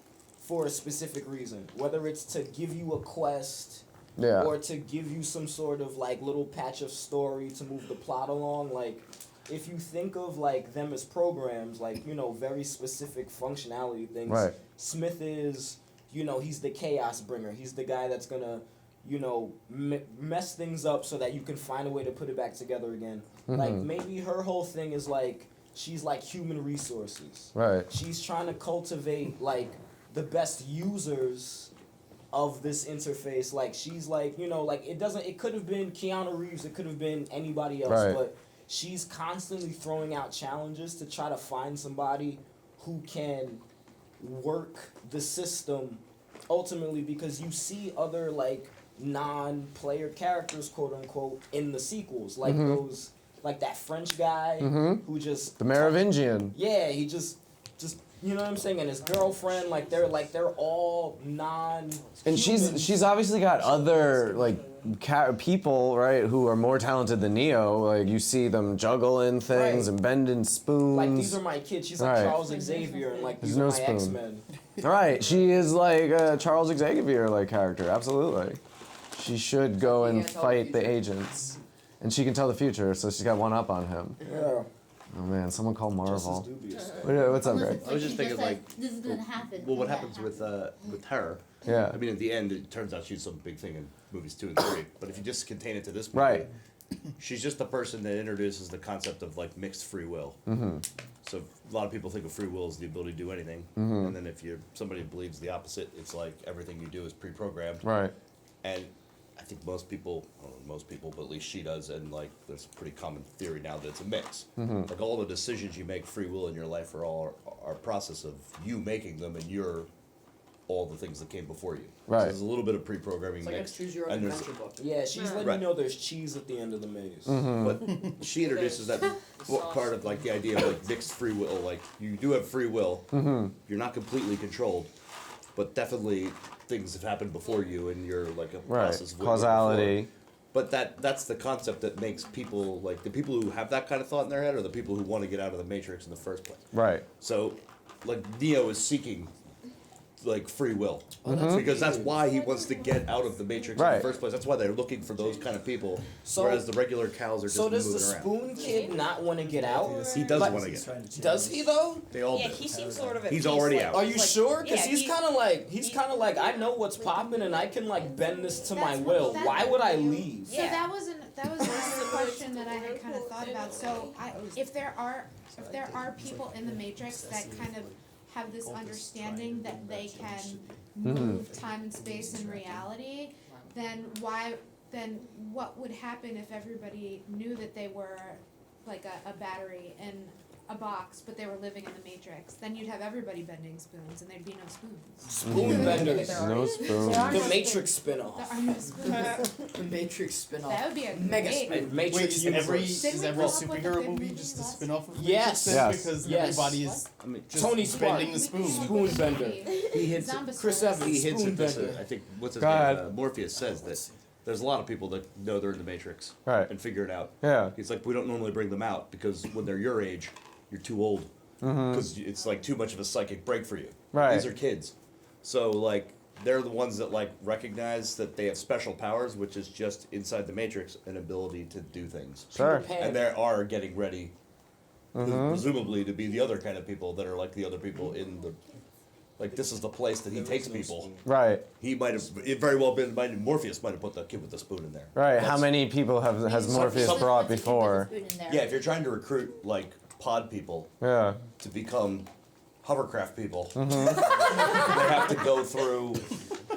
for a specific reason, whether it's to give you a quest, or to give you some sort of like little patch of story to move the plot along. Like, if you think of like them as programs, like, you know, very specific functionality things. Right. Smith is, you know, he's the chaos bringer. He's the guy that's gonna, you know, mess things up so that you can find a way to put it back together again. Like, maybe her whole thing is like, she's like human resources. Right. She's trying to cultivate like the best users of this interface. Like, she's like, you know, like, it could have been Keanu Reeves, it could have been anybody else, Right. but she's constantly throwing out challenges to try to find somebody who can work the system ultimately, because you see other like non-player characters, quote unquote, in the sequels, like those, like that French guy who just The Merovingian. yeah, he just you know what I'm saying, and his girlfriend, like they're all non. And she's obviously got other like people, right, who are more talented than Neo. Like you see them juggling things and bending spoons. Like, these are my kids. She's like Right. Charles Xavier, and like these There's are no my spoon. X-Men. Right, she is like a Charles Xavier like character. Absolutely, she should go and fight the agents, and she can tell the future, so she's got one up on him. Yeah. Oh man, someone call Just as Marvel. dubious. What's up, Greg? I was just thinking, like, this is gonna happen. well, what happens with her? Yeah. I mean, at the end, it turns out she's some big thing in movies 2 and 3. But if you just contain it to this movie, Right. she's just the person that introduces the concept of like mixed free will. So a lot of people think of free will as the ability to do anything, and then if you're somebody who believes the opposite, it's like everything you do is pre-programmed. Right. And I think most people, I don't know most people, but at least she does, and like there's a pretty common theory now that it's a mix. Like all the decisions you make free will in your life are all are a process of you making them, and you're all the things that came before you. Right. So there's a little bit of pre-programming It's like a mixed. choose your own and there's- adventure book. Yeah, she's letting Right. you know there's cheese at the end of the maze. But she introduces that part of like the idea of like mixed free will. Like you do have free will. You're not completely controlled, but definitely things have happened before you, and you're like a Right. process of what you Causality. before. But that's the concept that makes people like the people who have that kind of thought in their head are the people who want to get out of the matrix in the first place. Right. So, like Neo is seeking like free will because that's why he wants to get out of the matrix in Right. the first place. That's why they're looking for those kind of people, So- whereas the regular cows are just So does the moving around. spoon kid not want to get out? He does Like, want to get out. Does he though? They all Yeah, do. he seems sort of at He's peace, already like- out. Are you sure? Because Yeah, he's kind of like I know what's popping and I can like bend this to my will. Why would I leave? So that was the question that I had kind of thought about. So if there are people in the Matrix that kind of have this understanding that they can move time and space and reality, then what would happen if everybody knew that they were like a battery in a box, but they were living in the Matrix? Then you'd have everybody bending spoons, and there'd be no spoons. Spoon benders. No spoon. The Matrix spinoff. There are no spoons. The Matrix spin-off. That would be a Mega great. spin. Matrix Wait, is every universe. Didn't we every come up with a superhero good movie movie just a last spin-off of Yes. Matrix Yes. because Yes. everybody is I mean, just Tony Stark. bending the spoon. Spoon bender. he hits it. Zombie Chris spoons. Evans. He hints Spoon at this. bender. I think what's his Go name? ahead. Morpheus says that there's a lot of people that know they're in the matrix Right. and figure it out. Yeah. He's like, we don't normally bring them out because when they're your age, you're too old. Because it's like too much of a psychic break for you. Right. These are kids. So like they're the ones that like recognize that they have special powers, which is just inside the matrix an ability to do things. Sure. And they are getting ready, presumably, to be the other kind of people that are like the other people in the Like this is the place that he takes people. Right. He might have, it very well been, Morpheus might have put the kid with the spoon in there. Right. How That's- many people has Morpheus some- brought before? Yeah, if you're trying to recruit like pod people Yeah. to become hovercraft people, they have to go through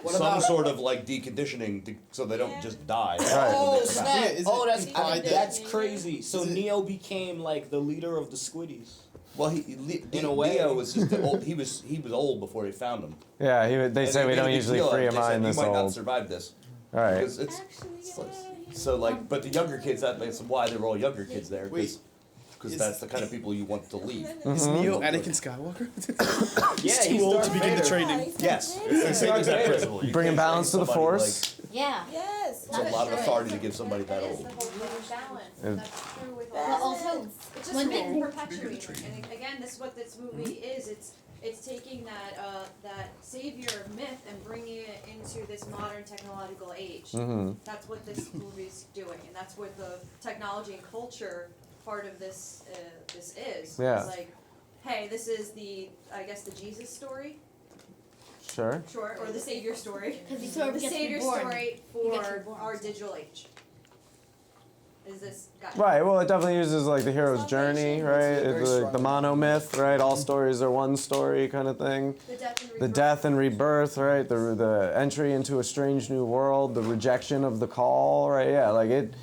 some sort of like deconditioning so they don't just die. Oh Yeah, snap! is Oh, it- that's crazy. So Neo became like the leader of the Squiddies. Well, In a way. Neo was just old. He was old before he found him. Yeah. They And say they we made a don't big usually deal out of free it. a They said, mind this you might not old. survive this. Right. Because it's so like, but the younger kids, that's why they were all younger kids there. Wait, Because that's the kind of people you want to leave. Is Neo Anakin Skywalker? Yeah, He's too he's old Darth to begin the Vader. training. Yes, He's it's the Darth exact Vader. principle. You Bringing can't train balance to the somebody Force. Yeah. Yes. Like, it's a lot of authority to give somebody that That is old. the whole point of balance. Yeah. That's true with But all also, it's just when they perpetuating. And again, this is what this movie is. It's taking that savior myth and bringing it into this modern technological age. That's what this movie's doing, and that's what the technology and culture part of this is. Yeah. It's like, hey, this is the Jesus story, Sure. sure, or the savior story. because he sort of The gets savior reborn. story He gets for reborn. our digital age. Is this guy? Right. Well, it definitely uses like the hero's journey, right? Very It's like the strong. mono myth, right? All stories are one story, kind of thing. The death and The rebirth. death and rebirth, right? The entry into a strange new world, the rejection of the call, right? Yeah, like it.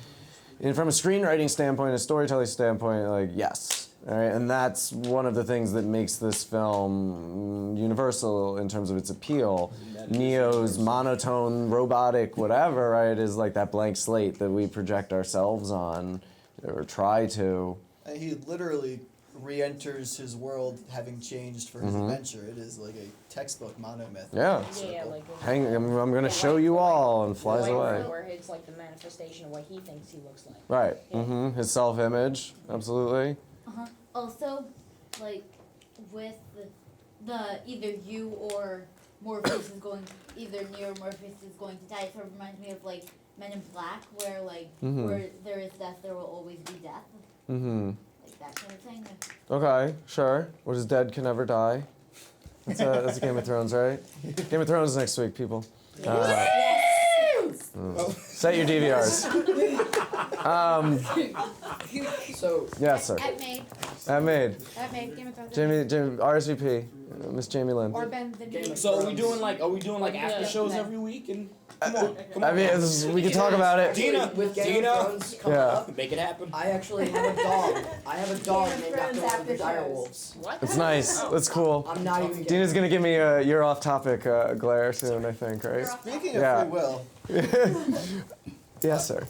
And from a screenwriting standpoint, a storytelling standpoint, like yes, all right, and that's one of the things that makes this film universal in terms of its appeal. Neo's monotone, robotic, whatever, right, is like that blank slate that we project ourselves on, or try to. And he literally re-enters his world having changed for his adventure. It is like a textbook monomyth. Yeah. Yeah, like I'm gonna show you all, and flies the white away. where it's like the manifestation of what he thinks he looks like. Right. Yeah. His self-image, absolutely. Also, like with the either you or Morpheus is going, either Neo or Morpheus is going to die. It sort of reminds me of like Men in Black, where like where there is death, there will always be death. Like that kind of thing. Okay, sure. What is dead can never die. That's a Game of Thrones, right? Game of Thrones next week, people. Set your DVRs. So Yes, sir. At Maid. That made. Game of Thrones. Jamie, RSVP, Miss Jamie Lynn. Or Ben the New. So are we doing like after shows every week and come on. I mean, we can talk about it. Dina, with Game Dina. of Thrones coming Yeah. up, Make it happen. I actually have a dog. I have a dog named after one of the after direwolves. It's nice. That's cool. I'm not even kidding. Dina's gonna give me a you're off topic glare soon, I think, right? Speaking of Yeah. free will, Yes, sir.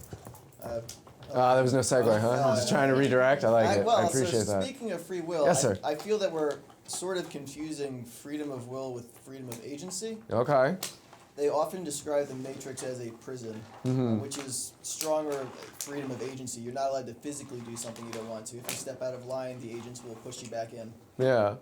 uh, There was no segue, huh? I'm just trying to redirect. I like it. I appreciate so that. speaking of free will, Yes, sir. I feel that we're sort of confusing freedom of will with freedom of agency. Okay. They often describe the Matrix as a prison, which is stronger freedom of agency. You're not allowed to physically do something you don't want to. If you step out of line, the agents will push you back in. Yeah.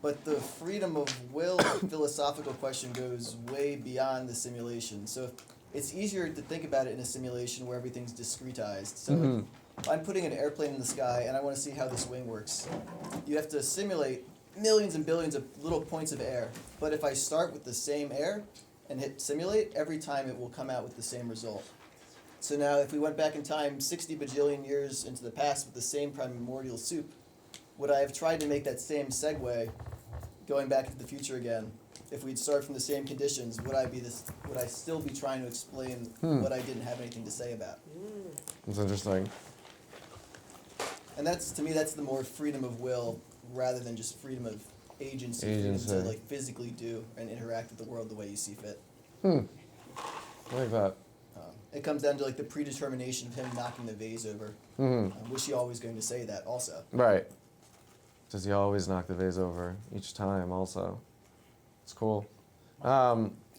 But the freedom of will philosophical question goes way beyond the simulation. So it's easier to think about it in a simulation where everything's discretized. So like, if I'm putting an airplane in the sky and I want to see how this wing works. You have to simulate millions and billions of little points of air. But if I start with the same air and hit simulate, every time it will come out with the same result. So now if we went back in time 60 bajillion years into the past with the same primordial soup, would I have tried to make that same segue going back into the future again? If we'd start from the same conditions, would I still be trying to explain what I didn't have anything to say about? That's interesting. And that's, to me, that's the more freedom of will rather than just freedom of agency. Agency. Freedom to like physically do and interact with the world the way you see fit. I like that. It comes down to like the predetermination of him knocking the vase over. Was she always going to say that also? Right. Does he always knock the vase over each time also? It's cool.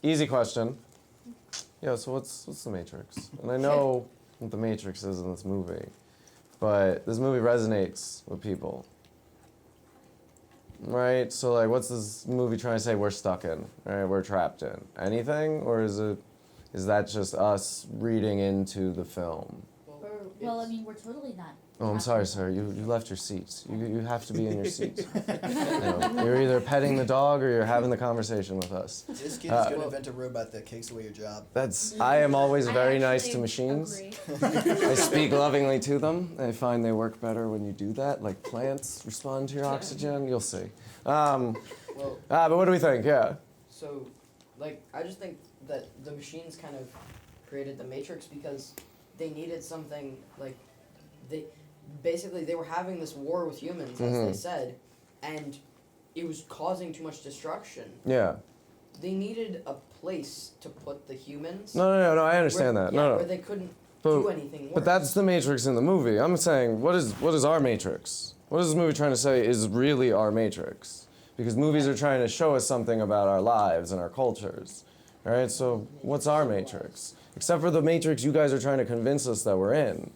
Easy question. Yeah, so what's the Matrix? And I know what the Matrix is in this movie, but this movie resonates with people. Right? So like what's this movie trying to say we're stuck in? Right? We're trapped in? Anything? Or is that just us reading into the film? Well, I mean, we're totally not Oh, I'm sorry, sir. You left your seats. You have to be in your seats. You're either petting the dog or you're having the conversation with us. This kid is going to invent a robot that takes away your job. I am always very nice to actually machines. agree. I speak lovingly to them. I find they work better when you do that. Like plants respond to your oxygen. You'll see. Well, But what do we think? Yeah. so, like, I just think that the machines kind of created the Matrix because they needed something, like, they were having this war with humans, as they said, and it was causing too much destruction. Yeah. They needed a place to put the humans. No. I understand that. Yeah, No. where they couldn't do anything worse. But that's the Matrix in the movie. I'm saying, what is our Matrix? What is this movie trying to say is really our Matrix? Because movies are trying to show us something about our lives and our cultures. All right, so what's our Matrix? Except for the Matrix you guys are trying to convince us that we're in.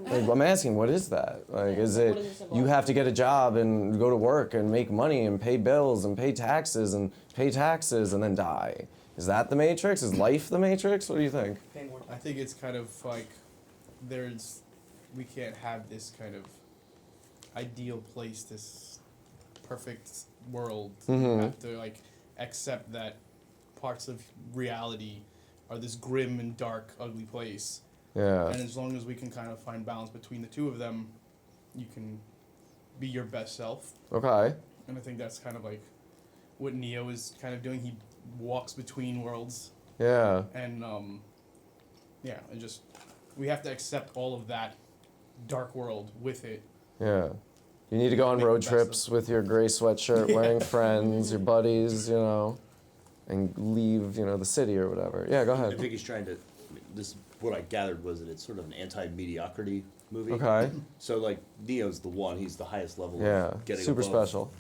Like, I'm asking, what is that? Like, is it you have to get a job and go to work and make money and pay bills and pay taxes and then die? Is that the Matrix? Is life the Matrix? What do you think? I think it's kind of like we can't have this kind of ideal place, this perfect world. You have to like accept that parts of reality are this grim and dark, ugly place. Yeah. And as long as we can kind of find balance between the two of them, you can be your best self. Okay. And I think that's kind of like what Neo is kind of doing. He walks between worlds. Yeah. And and just we have to accept all of that dark world with it. Yeah. You need to go on Make road the best trips with your gray sweatshirt, wearing friends, your buddies, and leave, the city or whatever. Yeah, go I ahead. think he's trying to. This what I gathered was that it's sort of an anti-mediocrity movie. Okay. So like Neo's the one; he's the highest level. Yeah, Of getting super above special.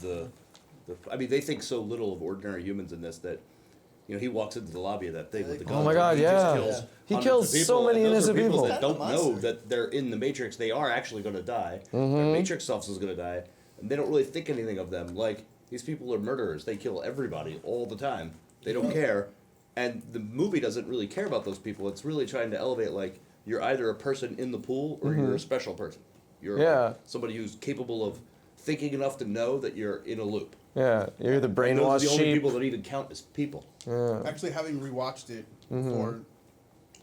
I mean, they think so little of ordinary humans in this that. He walks into the lobby of that thing with the gun. Oh my God, he yeah. Just kills He hundreds kills of so people, many and those are innocent people. that don't know that they're in the Matrix. They are actually going to die. Their Matrix self is going to die, and they don't really think anything of them. Like these people are murderers. They kill everybody all the time. They don't care, and the movie doesn't really care about those people. It's really trying to elevate like you're either a person in the pool or you're a special person. You're like, somebody who's capable of thinking enough to know that you're in a loop. Yeah, you're the And brainwashed those are the only sheep. people that even count as people. Yeah. Actually, having rewatched it before,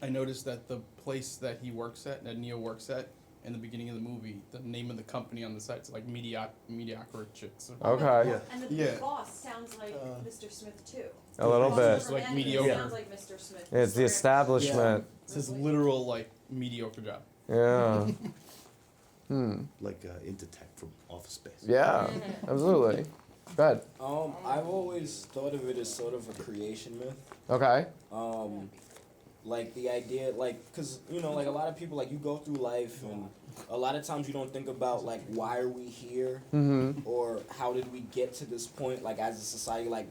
I noticed that the place that he works at, that Neo works at, in the beginning of the movie, the name of the company on the site is like mediocre chicks. Okay. Yeah. And the boss sounds like Mr. Smith too. A little bit. It's like mediocre. Sounds like Mr. Smith. It's the establishment. It's this literal like mediocre job. Yeah. Like Into Tech from Office Space. Yeah, absolutely. Go ahead. I've always thought of it as sort of a creation myth. Okay. Like the idea, like, cause like a lot of people, like you go through life, and a lot of times you don't think about like why are we here, or how did we get to this point, like as a society, like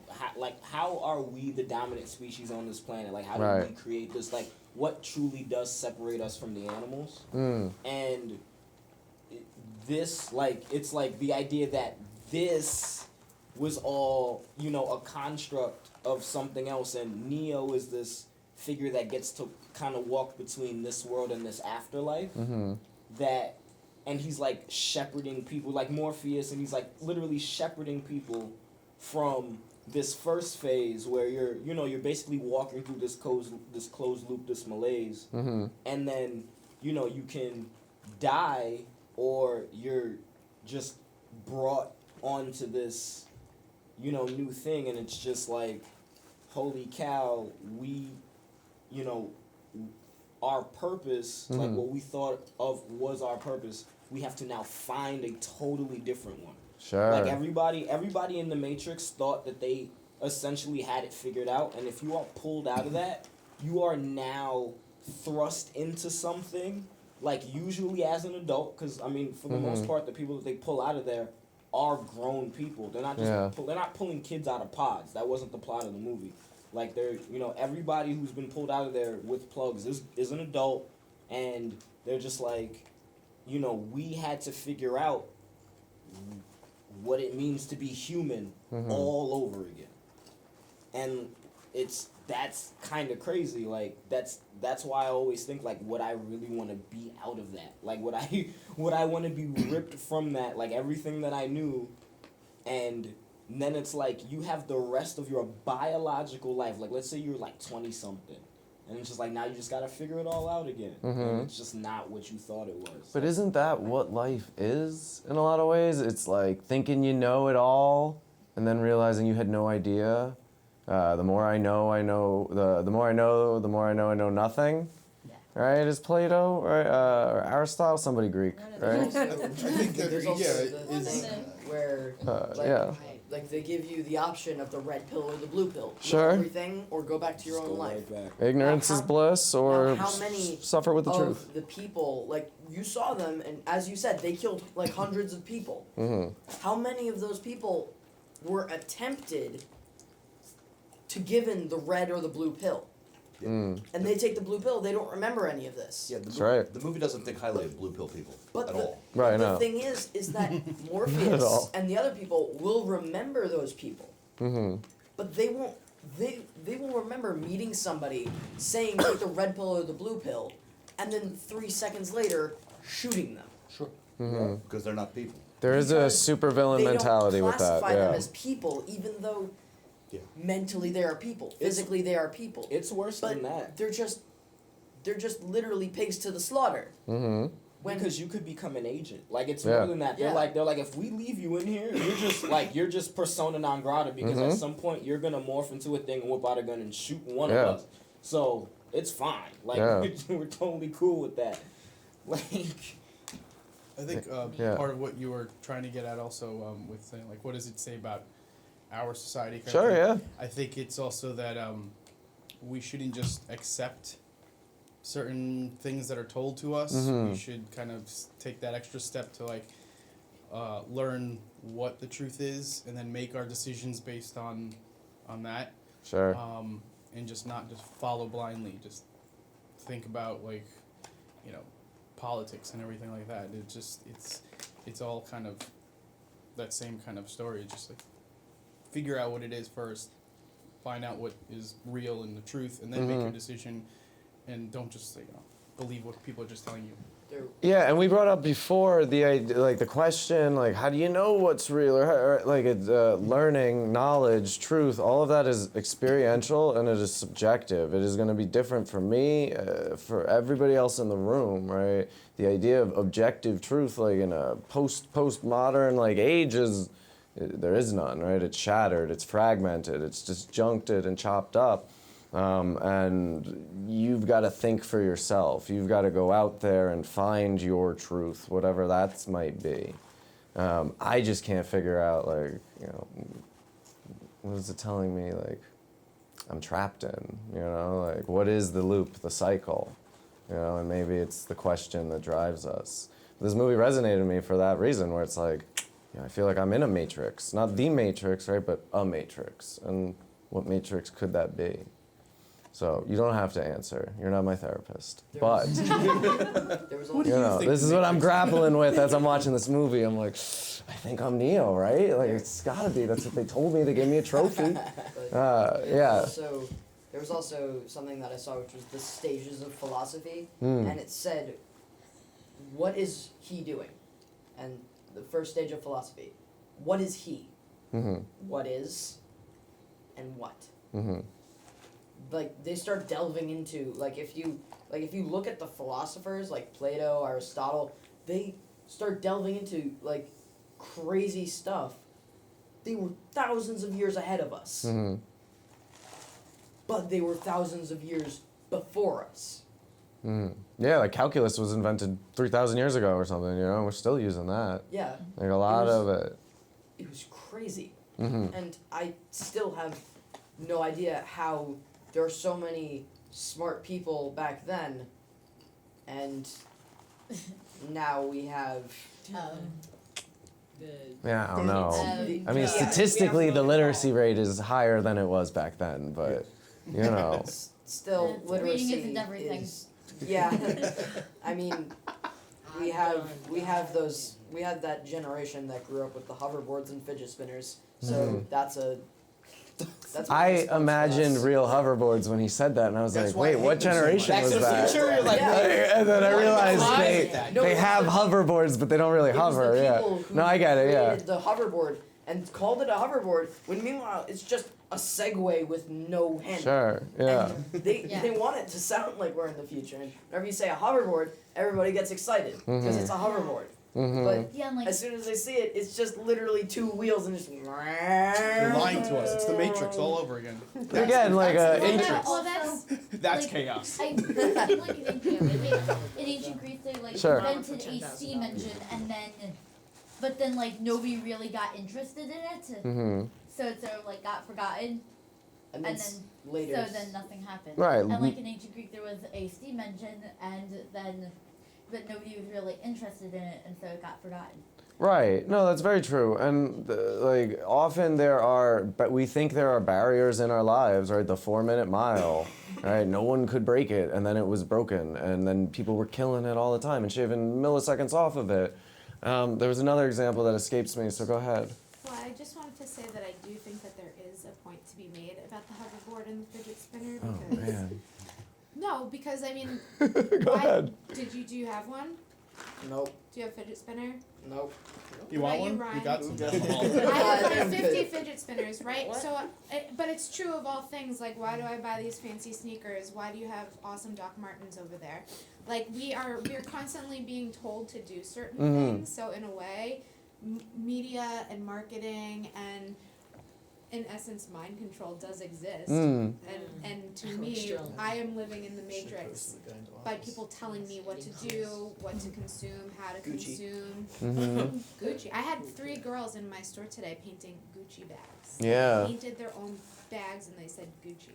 how are we the dominant species on this planet, like how did we create this, like what truly does separate us from the animals, and this, like, it's like the idea that this was all, a construct of something else, and Neo is this figure that gets to kind of walk between this world and this afterlife, and he's like shepherding people like Morpheus, and he's like literally shepherding people from this first phase where you're basically walking through this closed loop, this malaise, and then you can die, or you're just brought onto this new thing, and it's just like, holy cow, we our purpose, like what we thought of was our purpose, we have to now find a totally different one. Sure. Like everybody in the Matrix thought that they essentially had it figured out, and if you are pulled out of that, you are now thrust into something, like usually as an adult, because I mean, for the most part, the people that they pull out of there are grown people. They're not just they're not pulling kids out of pods. That wasn't the plot of the movie. Like they're everybody who's been pulled out of there with plugs is an adult, and they're just like, we had to figure out what it means to be human all over again. And that's kind of crazy. Like that's why I always think like, would I really want to be out of that? Like would I want to be ripped from that? Like everything that I knew, and then it's like you have the rest of your biological life. Like let's say you're like 20 something. And it's just like now you just gotta figure it all out again. And it's just not what you thought it was. But isn't that what life is in a lot of ways? It's like thinking you know it all, and then realizing you had no idea. The more I know, the more I know, the more I know nothing. Right? Is Plato or Aristotle? Somebody Greek, right? I think that, There's also yeah, the thing where Yeah. like they give you the option of the red pill or the blue pill. Know Sure. everything or go back to your Just own go life. right back. Ignorance Now, is bliss, or how many suffer with the of truth. the people, like you saw them, and as you said, they killed like hundreds of people. How many of those people were attempted to given the red or the blue pill? And they take the blue pill, they don't remember any of this. Yeah, That's right. The movie doesn't think highly of blue pill people But at the, all. Right, the no. thing is that Not at Morpheus all. and the other people will remember those people. But they won't. They will remember meeting somebody, saying take the red pill or the blue pill, and then 3 seconds later shooting them. Sure. Because they're not people. There is a Because supervillain they mentality don't with that. classify them Yeah. as people, even though Yeah. mentally they are people, physically they are people. It's worse But than that. they're just literally pigs to the slaughter. When Because you could become an agent. Like it's Yeah. more than that. They're Yeah. like if we leave you in here, you're just persona non grata because at some point you're gonna morph into a thing and whip out a gun and shoot one Yeah. of us. So it's fine. Like Yeah. we're totally cool with that. Like I think Yeah. part of what you were trying to get at also with saying like, what does it say about our society? kind of Sure, thing. yeah. I think it's also that we shouldn't just accept certain things that are told to us. We should kind of take that extra step to like learn what the truth is, and then make our decisions based on that. Sure. And just not just follow blindly. Just think about like, you know, politics and everything like that. It just it's all kind of that same kind of story. Just like figure out what it is first, find out what is real and the truth, and then make your decision. And don't just believe what people are just telling you. Yeah, and we brought up before the idea, like the question, like how do you know what's real, or like it's learning, knowledge, truth. All of that is experiential and it is subjective. It is going to be different for me, for everybody else in the room, right? The idea of objective truth, like in a postmodern like age, is there is none, right? It's shattered, it's fragmented, it's disjuncted and chopped up. And you've got to think for yourself. You've got to go out there and find your truth, whatever that might be. I just can't figure out, like, what is it telling me, like, I'm trapped in, like, what is the loop, the cycle? And maybe it's the question that drives us. This movie resonated with me for that reason, where it's like, I feel like I'm in a matrix. Not the matrix, right, but a matrix. And what matrix could that be? So you don't have to answer. You're not my therapist. But, there was also this is what I'm grappling with as I'm watching this movie. I'm like, I think I'm Neo, right? Like, it's gotta be. That's what they told me. They gave me a trophy. Yeah. There was also something that I saw, which was the stages of philosophy, and it said, what is he doing? And the first stage of philosophy, what is he? What is, and what? Like they start delving into if you look at the philosophers like Plato, Aristotle, they start delving into like crazy stuff. They were thousands of years ahead of us. But they were thousands of years before us. Yeah, like calculus was invented 3,000 years ago or something, we're still using that. Yeah. Like a lot of it. It was crazy. And I still have no idea how there are so many smart people back then, and now we have. Yeah, I don't know. I mean, Yeah. statistically, the literacy rate is higher than it was back then, but, Still, Yeah, literacy reading isn't everything. is. Yeah, I mean, we had that generation that grew up with the hoverboards and fidget spinners. So that's a That's I imagined real hoverboards when he said that, and I was That's like, why I wait, what hate them so generation much. was Back to the that? Future, like, And then I realized No, they have hoverboards, but they don't really It was hover. the Yeah. people who No, I get it. Yeah. created the hoverboard and called it a hoverboard, when meanwhile it's just a Segway with no handle. Sure. Yeah. And they want it to sound like we're in the future. And whenever you say a hoverboard, everybody gets excited because it's a hoverboard. But Yeah, and like as soon as they see it, it's just literally two wheels and just. You're lying to us. It's the Matrix all over again. Again, like well, that's That's like, chaos. like in ancient Greece, they like Sure. invented a steam engine, and then like nobody really got interested in it, so it sort of like got forgotten, And and then then later. so then nothing happened. Right. And like in ancient Greek, there was a steam engine, but nobody was really interested in it, and so it got forgotten. Right. No, that's very true. And like often but we think there are barriers in our lives, right? The 4-minute mile, right? No one could break it, and then it was broken, and then people were killing it all the time and shaving milliseconds off of it. There was another example that escapes me, so go ahead. Well, I just wanted to say that I do think that there is a point to be made about the hoverboard and the fidget spinner Oh because man. no, because I mean, Go ahead. do you have one? Nope. Do you have a fidget spinner? Nope. You What want about one? you, We got Ryan? some. I have I'm like 50 good. fidget spinners, right? What? So, but it's true of all things. Like, why do I buy these fancy sneakers? Why do you have awesome Doc Martens over there? Like, we're constantly being told to do certain things. So in a way, media and marketing and, in essence, mind control does exist. And to me, I am living in the matrix by people telling me what to do, what to consume, how to consume. Gucci. I had 3 girls in my store today painting Gucci bags. Yeah. They painted their own bags and they said Gucci.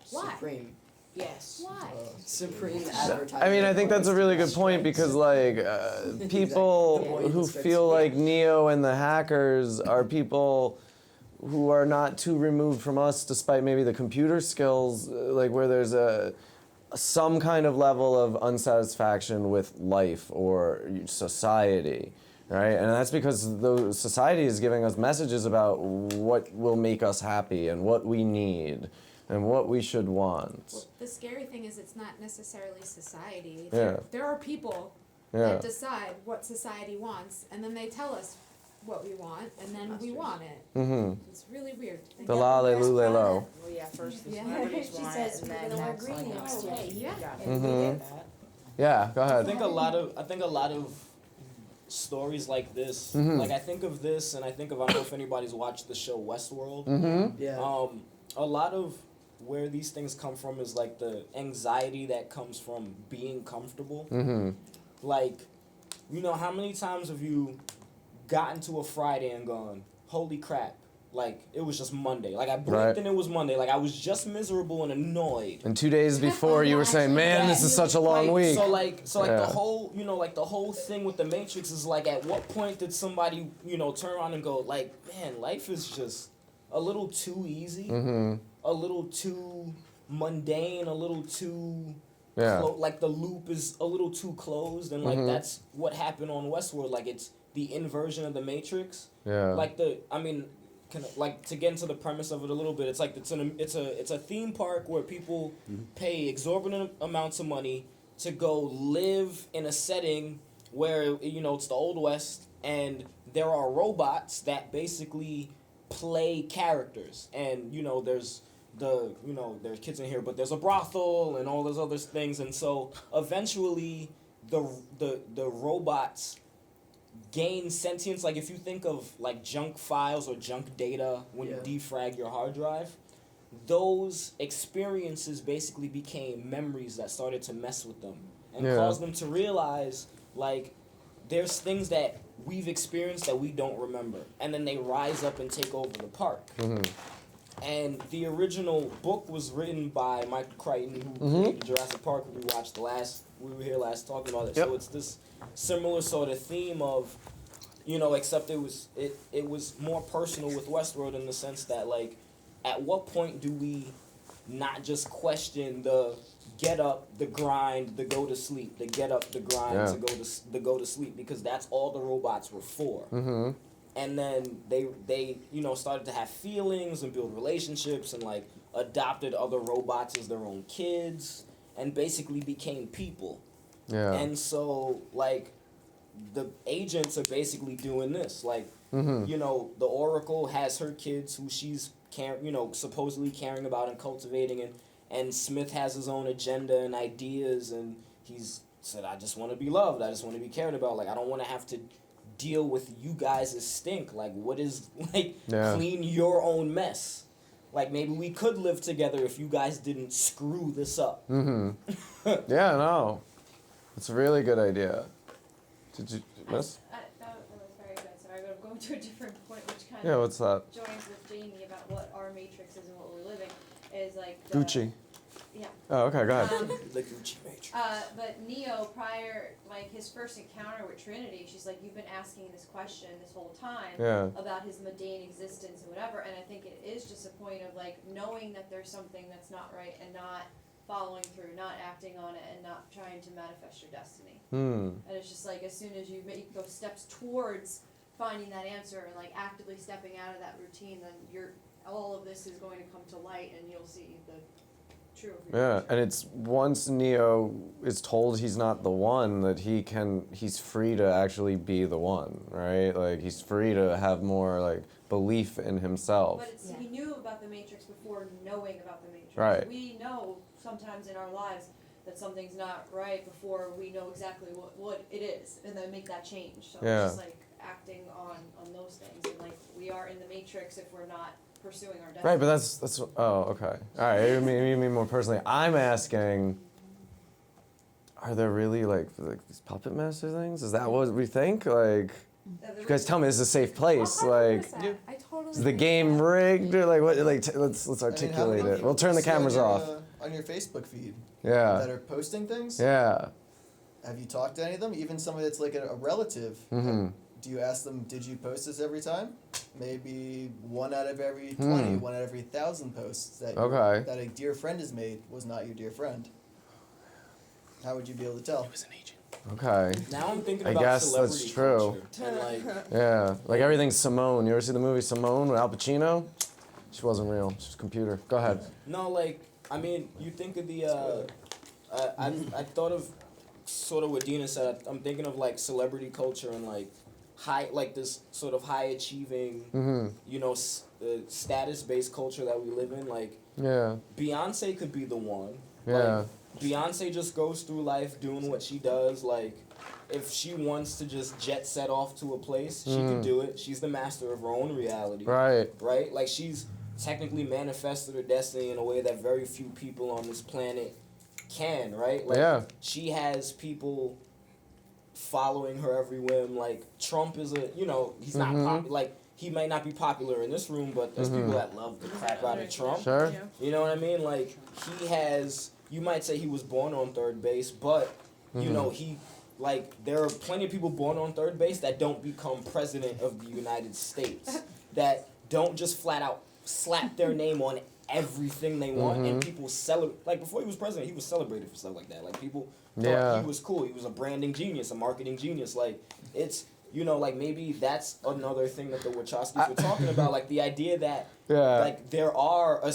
Why? Supreme. Yes. Why? Supreme advertising. I mean, I think that's a really good point because, like, people who feel like Neo and the hackers are people who are not too removed from us, despite maybe the computer skills, like where there's some kind of level of unsatisfaction with life or society, right? And that's because the society is giving us messages about what will make us happy and what we need and what we should want. Well, the scary thing is it's not necessarily society. Yeah. There are people Yeah. that decide what society wants and then they tell us what we want and then we want it. It's really weird. The la le lu le lo. Well, yeah, first the Yeah. celebrities She want says it, and we're then gonna wear next green like, next oh, year. hey, you Yeah. got it. And we did. Yeah, go I ahead. think a lot of stories like this. Like I think of this, and I don't know if anybody's watched the show Westworld. Yeah. A lot of where these things come from is like the anxiety that comes from being comfortable. Like, you know, how many times have you gotten to a Friday and gone, holy crap, like it was just Monday. Like I blinked Right. and it was Monday. Like I was just miserable and annoyed. And 2 days before, you were saying, "Man, this is such a long week." So like Yeah. the whole, you know, like the whole thing with the Matrix is like, at what point did somebody, you know, turn around and go, like, man, life is just a little too easy, a little too mundane, a little too, Yeah. like the loop is a little too closed, and like that's what happened on Westworld. Like it's the inversion of the Matrix. Yeah. Like like to get into the premise of it a little bit, it's like it's a theme park where people pay exorbitant amounts of money to go live in a setting where, you know, it's the Old West and there are robots that basically play characters, and you know there's kids in here, but there's a brothel and all those other things, and so eventually the robots gain sentience. Like if you think of like junk files or junk data when you defrag your hard drive, those experiences basically became memories that started to mess with them and caused them to realize like there's things that we've experienced that we don't remember, and then they rise up and take over the park. And the original book was written by Michael Crichton, who created Jurassic Park. We were here last talking about it. Yep. So it's this similar sort of theme of, you know, except it was more personal with Westworld in the sense that, like, at what point do we not just question the get up, the grind, the go to sleep, the get up, the grind, to go to sleep, because that's all the robots were for. and then they started to have feelings and build relationships and like adopted other robots as their own kids and basically became people. Yeah. And so like the agents are basically doing this. Like the Oracle has her kids who she's supposedly caring about and cultivating, and Smith has his own agenda and ideas, and he's said, I just want to be loved, I just want to be cared about, like I don't want to have to deal with you guys' stink. Like what is clean your own mess. Like maybe we could live together if you guys didn't screw this up. Yeah, no. It's a really good idea. Did you miss? That was very good. Sorry, but I'm going to a different point, which kind Yeah, of what's that? joins with Jamie about what our matrix is and what we're living is like the, Gucci. Yeah. Oh, okay, go ahead. The Gucci matrix. But Neo, prior, like his first encounter with Trinity, she's like, you've been asking this question this whole time about his mundane existence and whatever, and I think it is just a point of like knowing that there's something that's not right and not following through, not acting on it, and not trying to manifest your destiny. And it's just like as soon as you make those steps towards finding that answer and like actively stepping out of that routine, then all of this is going to come to light, and you'll see the true. Yeah, and it's once Neo is told he's not the one, that he's free to actually be the one, right? Like he's free to have more like belief in himself. But he knew about the Matrix before knowing about the Matrix. Right. We know sometimes in our lives that something's not right before we know exactly what it is, and then make that change. So it's just like acting on those things, and like we are in the Matrix if we're not pursuing our destiny. Right, but that's okay. All right, you mean more personally. I'm asking, are there really like these puppet master things? Is that what we think? Like, you guys tell me this is a safe place. Like, I totally is the game rigged or like what? Like, let's articulate it. We'll turn the cameras off. On your Facebook feed. Yeah. That are posting things. Yeah. Have you talked to any of them? Even somebody that's like a relative. Do you ask them, did you post this every time? Maybe 1 out of every 20, 1 out of every 1,000 posts that that a dear friend has made was not your dear friend. How would you be able to tell? He was an agent. Okay. Now I'm thinking I about guess celebrity that's true. culture, and like Yeah, like everything's Simone. You ever see the movie Simone with Al Pacino? She wasn't real. She was a computer. Go ahead. No, like I mean, you think of the I thought of sort of what Dina said. I'm thinking of like celebrity culture and like this sort of high achieving, status based culture that we live in. Like, Beyonce could be the one. Yeah. Like, Beyonce just goes through life doing what she does. Like, if she wants to just jet set off to a place, she can do it. She's the master of her own reality. Right. Right? Like, she's technically manifested her destiny in a way that very few people on this planet can, right? Like, she has people following her every whim. Like, Trump is he's not like, he might not be popular in this room, but there's people that love the crap out of Trump. Sure. You know what I mean? Like, he has, you might say he was born on third base, but, there are plenty of people born on third base that don't become president of the United States, that don't just flat out slap their name on everything they want, and people celebrate. Like, before he was president, he was celebrated for stuff like that. Like, people thought he was cool. He was a branding genius, a marketing genius. Like, it's, maybe that's another thing that the Wachowskis were talking about. Like, the idea that, like, there's a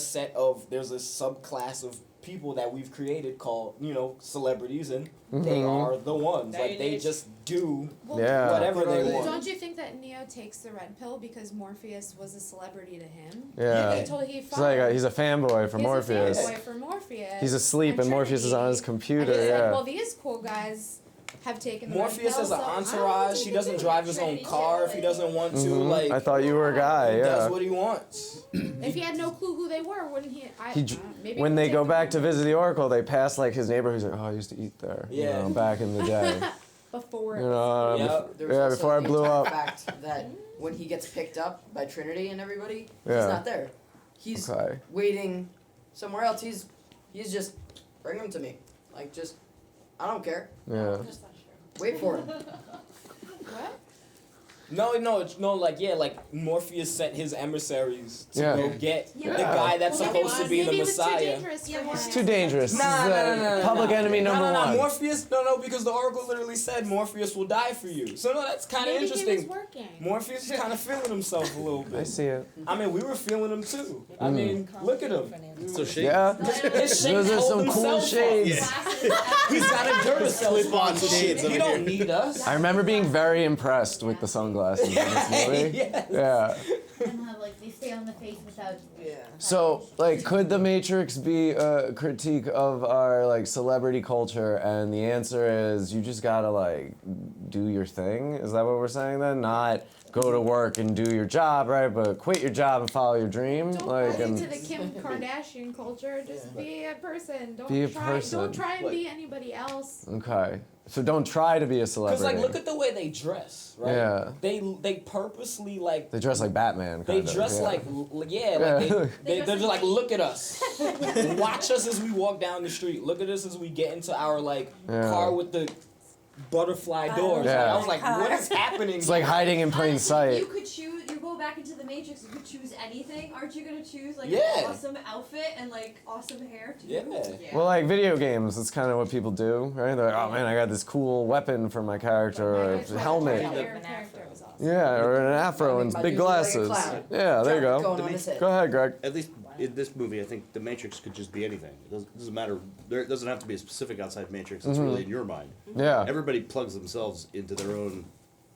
subclass of people that we've created called, celebrities, and they are the ones. Like, they just do whatever they want. Don't you think that Neo takes the red pill because Morpheus was a celebrity to him? Yeah. He's like he's a fanboy for Morpheus. He's a fanboy for Morpheus. He's asleep and Morpheus is on his computer. And he's yeah. like, well, these cool guys have taken the Morpheus red has pill, an so entourage. He doesn't drive his own car if he doesn't want to. Like, I thought you were a guy. He Yeah. does what he wants. If he had no clue who they were, wouldn't he? Maybe when he they would go take back them to visit the Oracle, they pass like his neighbor who's like, oh, I used to eat there. Yeah. Back in the day. before. Before I blew up. Fact that when he gets picked up by Trinity and everybody, he's Yeah. not there. He's waiting somewhere else. He's just bring him to me. Like, just I don't care. Yeah. Wait for him. What? No, like Morpheus sent his emissaries to Yeah. go get Yeah. the guy that's Well, supposed to be the maybe it was too Messiah. dangerous for him. It's too dangerous. Nah, This is, no, public enemy number one. Morpheus, because the Oracle literally said Morpheus will die for you. So no, that's kind of Maybe interesting. he was working. Morpheus is kind of feeling himself a little bit. I see it. I mean, we were feeling him too. I mean, look at him. So shady. Yeah. His Those shades are hold some cool himself up. shades. He's got a Duracell Clip-on shades He over don't here. need us. I remember being very impressed with the sunglasses in this movie. Yes. Yeah. And how like they stay on the face without. Yeah. So, like, could the Matrix be a critique of our like celebrity culture? And the answer is, you just gotta like do your thing. Is that what we're saying then? Not go to work and do your job, right? But quit your job and follow your dream. Don't Like, buy and into the Kim Kardashian culture. Just be a person. Don't Be a try. person. Don't try and be anybody else. okay. So don't try to be a Cause celebrity. like, look at the way they dress, right? Yeah. They purposely like. They dress like Batman. They Kind dress of, like Yeah. they're just like, look at us, watch us as we walk down the street. Look at us as we get into our like Yeah. car with the butterfly doors. Yeah. Like, I was like, what is happening? It's like hiding in plain Honestly, sight. You could choose. You go back into the Matrix. You could choose anything. Aren't you gonna choose like Yeah. an awesome outfit and like awesome hair too? Yeah. Well, like video games, that's kind of what people do, right? They're like, oh man, I got this cool weapon for my character, or a helmet. Yeah, or an afro and I big do look like a glasses. clown. Yeah, there you Going go. on his head. Go ahead, Greg. At least in this movie, I think the Matrix could just be anything. It doesn't matter. It doesn't have to be a specific outside Matrix. It's really in your mind. Yeah. Everybody plugs themselves into their own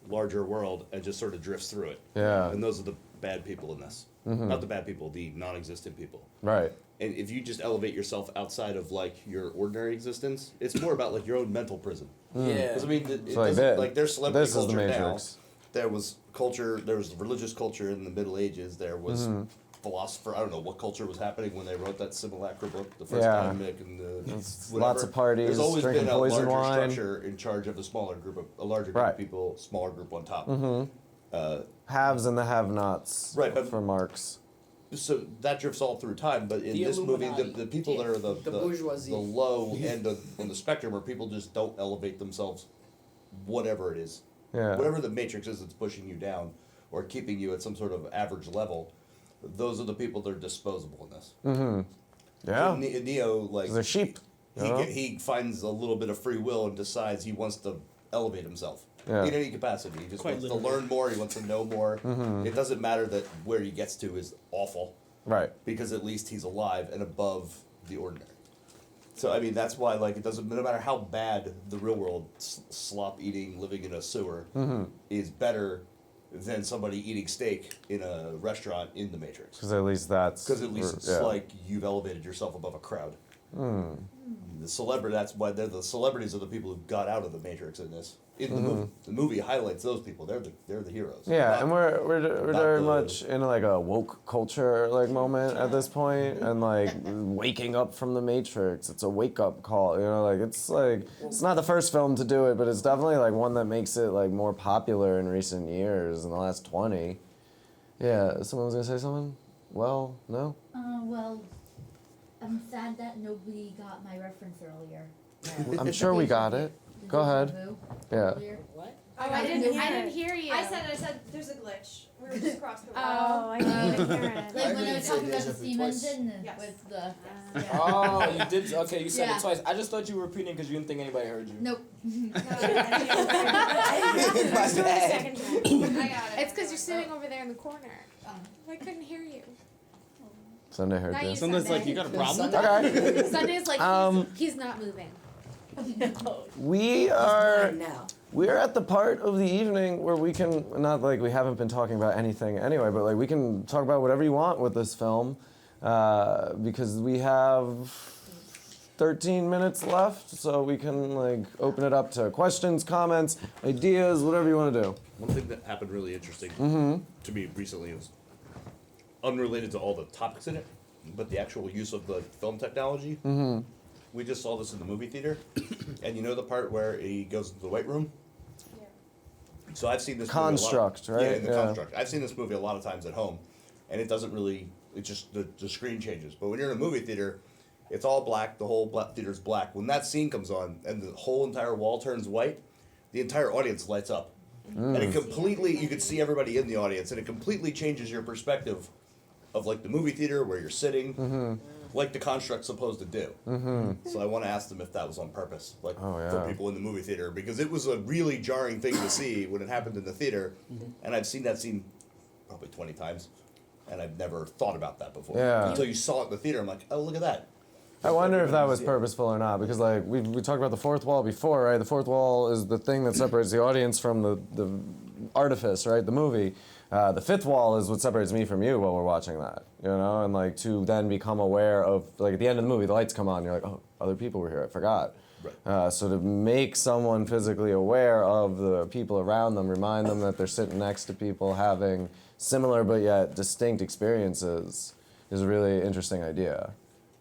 larger world and just sort of drifts through it. Yeah. And those are the bad people in this. Not the bad people, the non-existent people. Right. And if you just elevate yourself outside of like your ordinary existence, it's more about like your own mental prison. Yeah. Because I mean, it So like doesn't- that. like there's celebrity This is the culture now. Matrix. There was culture. There was religious culture in the Middle Ages. There was philosopher. I don't know what culture was happening when they wrote that Simulacra book the first Yeah. time. Mick, and the It's whatever. lots of parties, There's always drinking been a poison larger wine. structure in charge of a smaller group of a larger group Right. of people, smaller group on top. Haves and the have-nots. Right, but- for Marx. So that drifts all through time, but in The this movie, Illuminati. the people that are the bourgeoisie. the low end of on the spectrum, where people just don't elevate themselves, whatever it is, Yeah. whatever the matrix is that's pushing you down or keeping you at some sort of average level, those are the people that are disposable in this. Yeah. Neo, like 'Cause they're sheep. You know? he finds a little bit of free will and decides he wants to elevate himself Yeah. in any capacity. He just Quite wants literally. to learn more. He wants to know more. It doesn't matter that where he gets to is awful, Right. because at least he's alive and above the ordinary. So I mean, that's why like it doesn't, no matter how bad the real world slop eating, living in a sewer is better than somebody eating steak in a restaurant in the Matrix. Because at least that's. Because at least it's yeah. like you've elevated yourself above a crowd. The celebrity, that's why they're the celebrities are the people who got out of the Matrix in this. In the movie, the movie highlights those people. They're the heroes. Yeah, Not- and we're not very the- much in like a woke culture like moment at this point, and like waking up from the Matrix. It's a wake up call, you know. Like it's not the first film to do it, but it's definitely like one that makes it like more popular in recent years, in the last 20. Yeah, someone was gonna say something. Well, no. Well, I'm sad that nobody got my reference earlier. I'm sure we got it. Go ahead. Yeah. Earlier. What? Oh, I didn't hear you. I said there's a glitch. We're just across the Oh, I didn't hear it. Like when I didn't was say talking about deja the vu steam twice. engine Yes. with the. Oh, you did. Okay, you said Yeah. it twice. I just thought you were repeating because you didn't think anybody heard you. Nope. I got it. It's because you're sitting over there in the corner. I couldn't hear you. Sunday heard Not you, this. Sunday's like, you got a problem? Okay. Sunday's like, Um, he's not moving. We are. Fine now. We're at the part of the evening where we can, not like we haven't been talking about anything anyway, but like we can talk about whatever you want with this film, because we have 13 minutes left, so we can like open it up to questions, comments, ideas, whatever you want to do. One thing that happened really interesting to me recently was unrelated to all the topics in it, but the actual use of the film technology. We just saw this in the movie theater, and you know the part where he goes into the white room? So I've seen this Construct, movie a lot, right? Yeah, in the Yeah. Construct. I've seen this movie a lot of times at home, and it doesn't really, it just, the screen changes. But when you're in a movie theater, it's all black, the whole theater's black. When that scene comes on and the whole entire wall turns white, the entire audience lights up. And it completely, you could see everybody in the audience, and it completely changes your perspective of like the movie theater where you're sitting, like the construct's supposed to do. So I want to ask them if that was on purpose, like for people in the movie theater, because it was a really jarring thing to see when it happened in the theater, and I've seen that scene probably 20 times, and I've never thought about that before. Until you saw it in the theater, I'm like, oh, look at that. I wonder if that was purposeful or not, because like we talked about the fourth wall before, right? The fourth wall is the thing that separates the audience from the artifice, right? The movie. The fifth wall is what separates me from you while we're watching that, you know? And like to then become aware of, like at the end of the movie, the lights come on, you're like, oh, other people were here, I forgot. Right. So to make someone physically aware of the people around them, remind them that they're sitting next to people having similar but yet distinct experiences is a really interesting idea.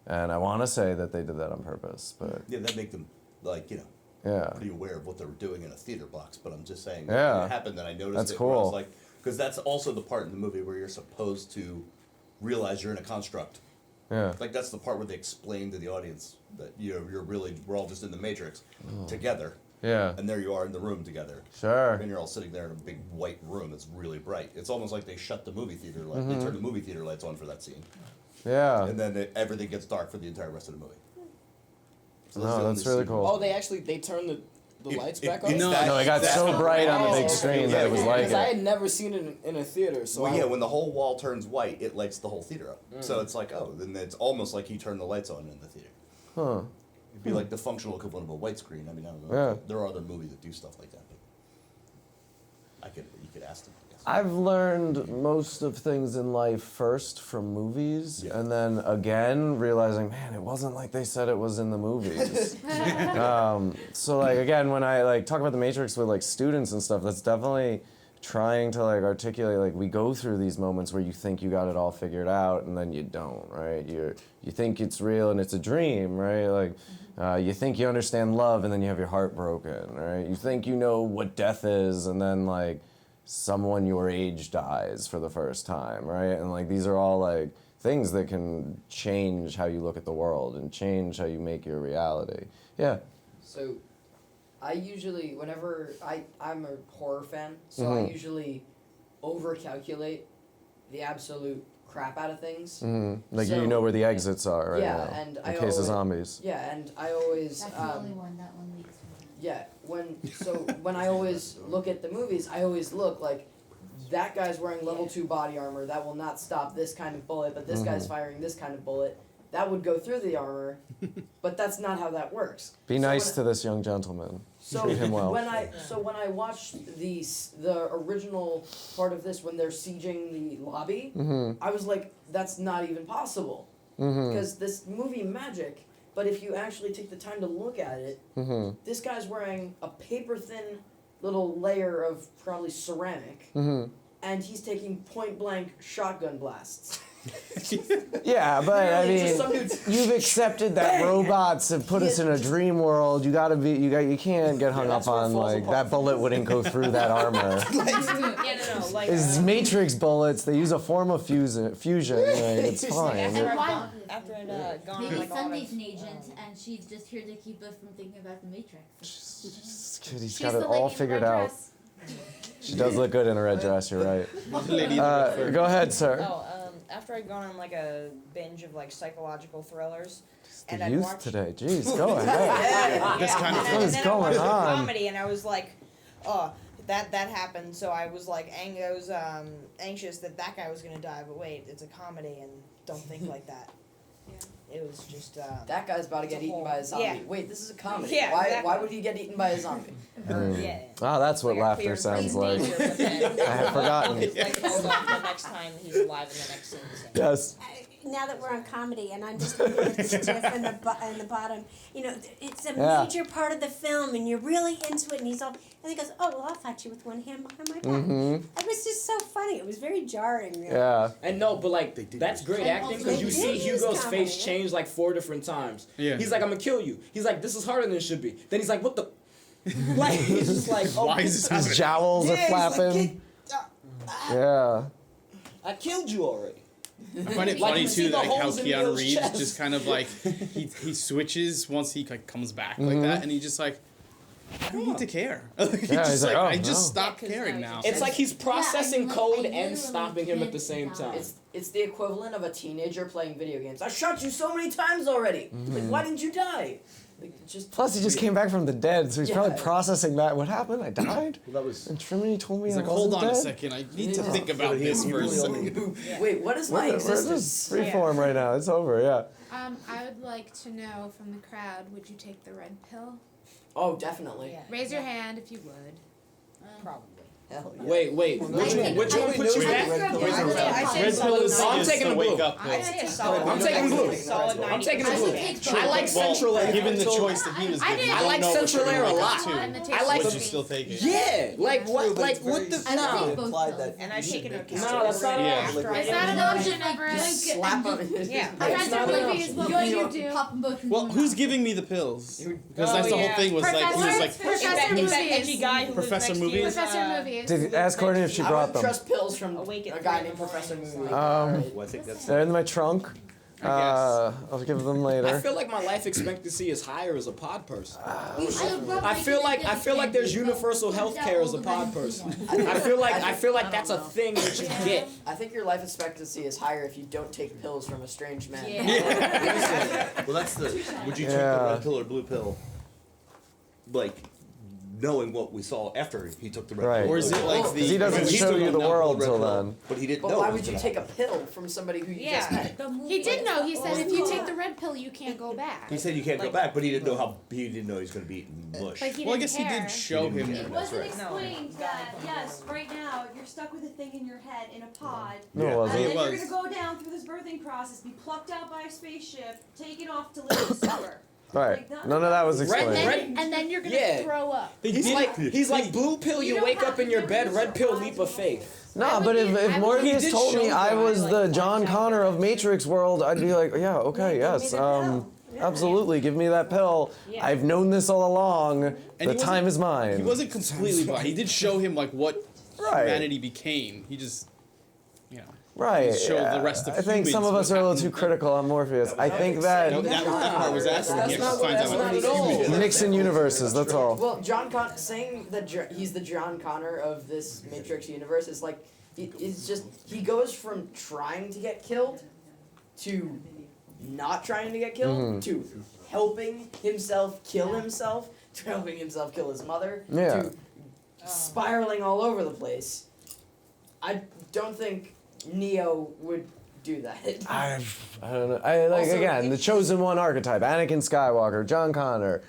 And I want to say that they did that on purpose, but... Yeah, that make them, like, you know, pretty aware of what they were doing in a theater box, but I'm just saying, when it happened, and I noticed That's it, cool. where I was like, because that's also the part in the movie where you're supposed to realize you're in a construct. Yeah. Like, that's the part where they explain to the audience that, you know, we're all just in the Matrix together. Yeah. And there you are in the room together. Sure. And you're all sitting there in a big white room that's really bright. It's almost like they shut the movie theater lights. They turn the movie theater lights on for that scene. Yeah. And then everything gets dark for the entire rest of the movie. So That's really cool. Oh, they turn the lights back on? No, it got so bright on the big screen that it was like Because I had never seen it in a theater. So well, yeah, when the whole wall turns white, it lights the whole theater up. So it's like, oh, then it's almost like he turned the lights on in the theater. Huh. It'd be like the functional equivalent of a white screen. I mean, I don't know. Yeah. There are other movies that do stuff like that, but you could ask them. I guess. I've learned most of things in life first from movies, and then again realizing, man, it wasn't like they said it was in the movies. So like again, when I like talk about the Matrix with like students and stuff, that's definitely trying to like articulate, like we go through these moments where you think you got it all figured out and then you don't, right? You think it's real and it's a dream, right? Like you think you understand love and then you have your heart broken, right? You think you know what death is and then like someone your age dies for the first time, right? And like these are all like things that can change how you look at the world and change how you make your reality. Yeah. So I usually, whenever I'm a horror fan, so I usually overcalculate the absolute crap out of things. Like So- you know where the exits are right yeah, now and in I case of always- zombies. Yeah, and I always That's the only one. That one leaks. yeah, when I always look at the movies, I always look like that guy's wearing level 2 body armor, that will not stop this kind of bullet, but this guy's firing this kind of bullet. That would go through the armor, but that's not how that works. Be So nice when- to this young gentleman. So Treat him well. when I watched the original part of this when they're sieging the lobby, I was like, that's not even possible because this movie magic. But if you actually take the time to look at it, this guy's wearing a paper thin little layer of probably ceramic, and he's taking point blank shotgun blasts. Yeah, but I Literally, just mean, some dude- you've accepted that robots have put us in a dream world. You can't get hung up on like that bullet wouldn't go through that armor. Yeah, no, like. It's Matrix bullets. They use a form of fusion. Like, it's fine. After I'd gone Maybe like all Sunday's of, an agent, and she's just here to keep us from thinking about the Matrix. This kid, he's She's got the it lady all in the figured red out. dress. She does look good in a red dress. You're right. Go ahead, sir. after I'd gone on like a binge of like psychological thrillers, The and I'd youth watched today. Jeez, go ahead. This kind of What is going on? comedy, and I was like, oh, that happened. So I was like, anxious that guy was gonna die. But wait, it's a comedy, and don't think like that. It was just that guy's about to get eaten by a zombie. Yeah. Wait, this is a comedy. Yeah, why exactly. why would he get eaten by a zombie? Yeah. Oh, that's what Like a laughter clear sounds brain like. danger, but then- I had forgotten. It's like hold on till next time he's alive in the next scene. Yes. Now that we're on comedy, and I'm just looking at the stiff in the bottom, you know, it's a Yeah. major part of the film, and you're really into it, and he's all, and he goes, oh, well, I'll fight you with one hand behind my back. It was just so funny. It was very jarring, really. Yeah. And no, but like that's great acting because you They see did use Hugo's comedy, face yeah. change like 4 different times. Yeah. He's like, I'm gonna kill you. He's like, this is harder than it should be. Then he's like, what the? Like he's just like, oh, Why is this happening? His jowls are Yeah, he's like, flapping. Yeah. I killed you already. I find it Like, funny you see too, the like how holes in Keanu Neil's Reeves chest. just kind of like he switches once he like comes back like that, and he just like I don't need to care. Yeah, he's like, oh, I just no. stopped Yeah, 'cause caring now now. it's It's like he's processing I code literally and stopping him at the can't same decide. time. It's the equivalent of a teenager playing video games. I shot you so many times already. Like, why didn't you die? Like, it's just Plus, he just came back from the dead, so he's probably Yeah. processing that. What happened? I died? Well, that was. And Trinity told me He's I like, wasn't hold on a dead? second. I need to Yeah. think about He- this he for a really second. only- Wait, what is my We're just existence? freeform right now. It's over, yeah. I would like to know from the crowd, would you take the red pill? Oh, definitely. Yeah. Raise your hand if you would. Probably. Hell yeah. Wait, which one puts you back? I say Oh, I'm Is taking the wake blue. up I pill. say a solid. I'm taking blue. Solid 90%. I'm taking the I blue. would take I like Central Air. Given the choice that he was I given, didn't- you I don't like know what Central you're Air a gonna lot. wake up And the to. taste I like- Would you still take it? Yeah, like True, what? but Like it's what very the? I No. think both implied pills. that And I you should take it make into it No, that's not Yeah. After I Is did that it. an option ever? Just slap on it. Yeah. That's Professor not an Libby option. is what You would know- you do? Pop them both into Well, my who's mouth. giving me the pills? Because Oh, that's the whole yeah. thing was like, he was like, It's that Movies. edgy guy who Professor lives next Movies? to you. Professor Movies. Did ask Courtney if she I brought wouldn't them. trust pills from Awake at a guy 3 named in the Professor morning, Movie. so Um, Well, I think that's. They're in my trunk. I'll give them I later. feel like my life expectancy is higher as a pod person. We should rub I my feel like hands there's together, universal but health without care all as a the pod medicine. person. I feel like that's a thing that you get. I think your life expectancy is higher if you don't take pills from a strange man. Well, that's the. Would you take Yeah. the red pill or blue pill? Like, knowing what we saw after he took the red Right. pill. or is it like Well, the? Because he doesn't He's show the you one the now world called till red pill, then. But he didn't But know. why it was would you gonna take a happen. pill from somebody who you just met? He did know. He said if you take the red pill, you can't go back. He said you can't go back, but he didn't know how. He didn't know he was going to be eating mush. But he Well, I didn't guess he care. did show He didn't him. care. It That's wasn't right. explained that, yes, right now, you're stuck with a thing in your head in a pod. No, it Yeah. And wasn't. then It you're was. gonna go down through this birthing process, be plucked out by a spaceship, taken off to live in the sewer. Right. None of that was And explained. then you're gonna Yeah. throw up. He's like blue pill. You don't wake have up in to your do bed. this Red pill. surprise Leap of faith. Nah, but if He Morpheus did told me show I them. was the John watch out Connor for of Matrix world, I'd be like, yeah, okay, yes, absolutely, give me that pill. Yeah. I've known this all along. And The he wasn't- time is mine. He wasn't completely blind. He did show him like what Right. humanity became. He just, you know. Right. show the yeah. rest of I think some humans of us what are a little happened. too critical on Morpheus. I think No, that that part was accurate. That's He not finds that's out not what at all. mixing universes, that's all. Well, saying that he's the John Connor of this Matrix universe is like, it's just, he goes from trying to get killed to not trying to get killed to helping himself kill himself to helping himself kill his mother Yeah. to spiraling all over the place. I don't think Neo would do that. I don't know. I like Also, again the chosen one archetype: Anakin Skywalker, John Connor,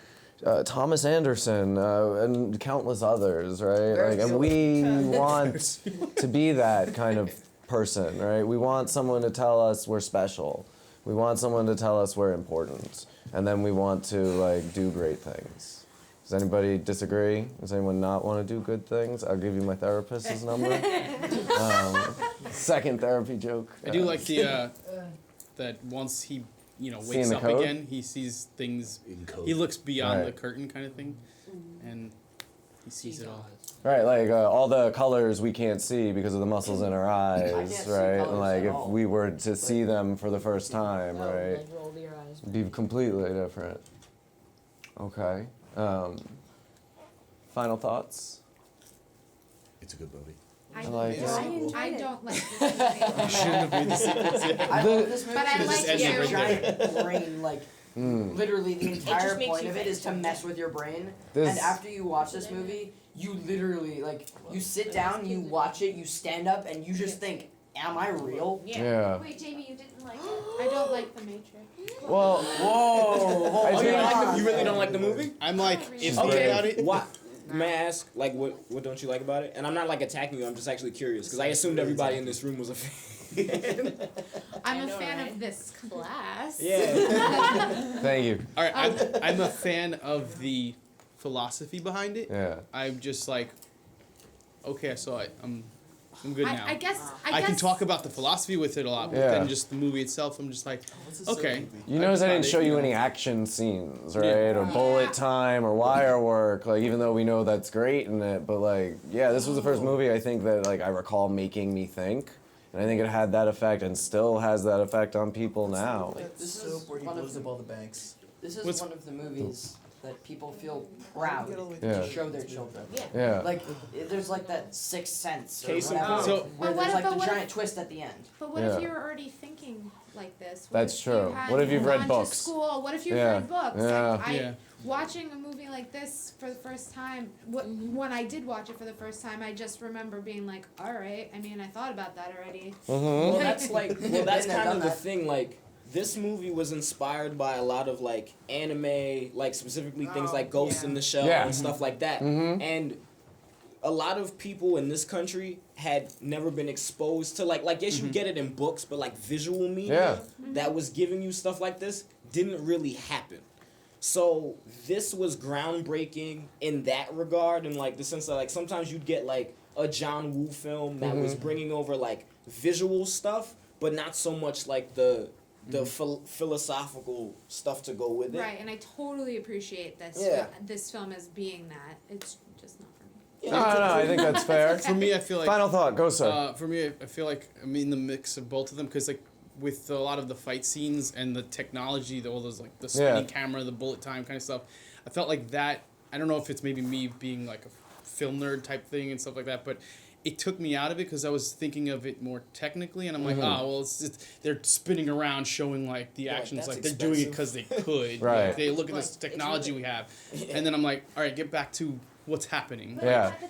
Thomas Anderson, and countless others, right? Very Like, and few. we want to be that kind of person, right? We want someone to tell us we're special. We want someone to tell us we're important, and then we want to like do great things. Does anybody disagree? Does anyone not want to do good things? I'll give you my therapist's number. Second therapy joke. I do like the that once he wakes Seeing the up code? again, he sees things. In code. He looks beyond Right. the curtain kind of thing, and he sees it all. Right, like all the colors we can't see because of the muscles in our eyes, can't see right? colors And like at if all. we were to see them for the first time, right, Like roll your eyes. it'd be completely different. Okay. Final thoughts? It's a good movie. I like it. I don't like this movie. Shouldn't have made the sequence yet. I love this movie. But I because like it's just you. a giant brain, like literally the entire just makes point you of it is to think. mess with your brain. This- And after you watch this movie, you literally like you sit down, you watch it, you stand up, and you just think, "Am I real?" Yeah. Wait, Jamie, you didn't like it? I don't like the Matrix. Well, Whoa! I You, think- don't like the, you really don't like the movie? I'm like, if Okay. about it, What? May I ask, like, what don't you like about it? And I'm not like attacking you. I'm just actually curious because I assumed everybody in this room was a fan. I'm a know, fan right? of this class. Yeah. thank you. all right, I'm a fan of the philosophy behind it. Yeah. I'm just like, okay, I saw it. I'm good now. I guess I can talk about the philosophy with it a lot, but Yeah. then just the movie itself, I'm just like, okay. You notice I didn't got show it, you know. any action scenes, right? Yeah. Or bullet time or wire work, like even though we know that's great in it, but like, yeah, this was the first movie I think that like I recall making me think. And I think it had that effect and still has that effect on people now. Like This soap is where he one of blows the- up all the banks. This is What's- one of the movies that people feel proud Yeah. to show their children. Yeah. Like there's like that sixth sense or Case in whatever, point. So- where But what there's if- like but the what if- giant twist at the end. But what Yeah. if you're already thinking like this? What That's if you true. had What if you've read gone books? To school? What if you've Yeah. read books? Yeah. Like, Yeah. watching a movie like this for the first time, when I did watch it for the first time, I just remember being like, all right, I mean, I thought about that already. Well, that's like, well, that's Been there, kind done of the that. thing. Like, this movie was inspired by a lot of like anime, like specifically things like Ghost in the Shell Yeah. and stuff like that. And a lot of people in this country had never been exposed to like yes, you get it in books, but like visual media that was giving you stuff like this didn't really happen. So this was groundbreaking in that regard, in like the sense that like sometimes you'd get like a John Woo film that was bringing over like visual stuff, but not so much like the philosophical stuff to go with it. Right, and I totally appreciate this Yeah. this film as being that. It's just not for me. No, I think that's fair. For me, I feel like Final thought, go sir. for me, I feel like I'm in the mix of both of them because like with a lot of the fight scenes and the technology, all those like the spinning camera, the bullet time kind of stuff, I felt like that. I don't know if it's maybe me being like a film nerd type thing and stuff like that, but it took me out of it because I was thinking of it more technically, and I'm like, well, it's they're spinning around showing like the actions, that's like they're doing it because they could. Right. Like, they look at this technology we have, and then I'm like, all right, get back to what's happening. But Yeah. at the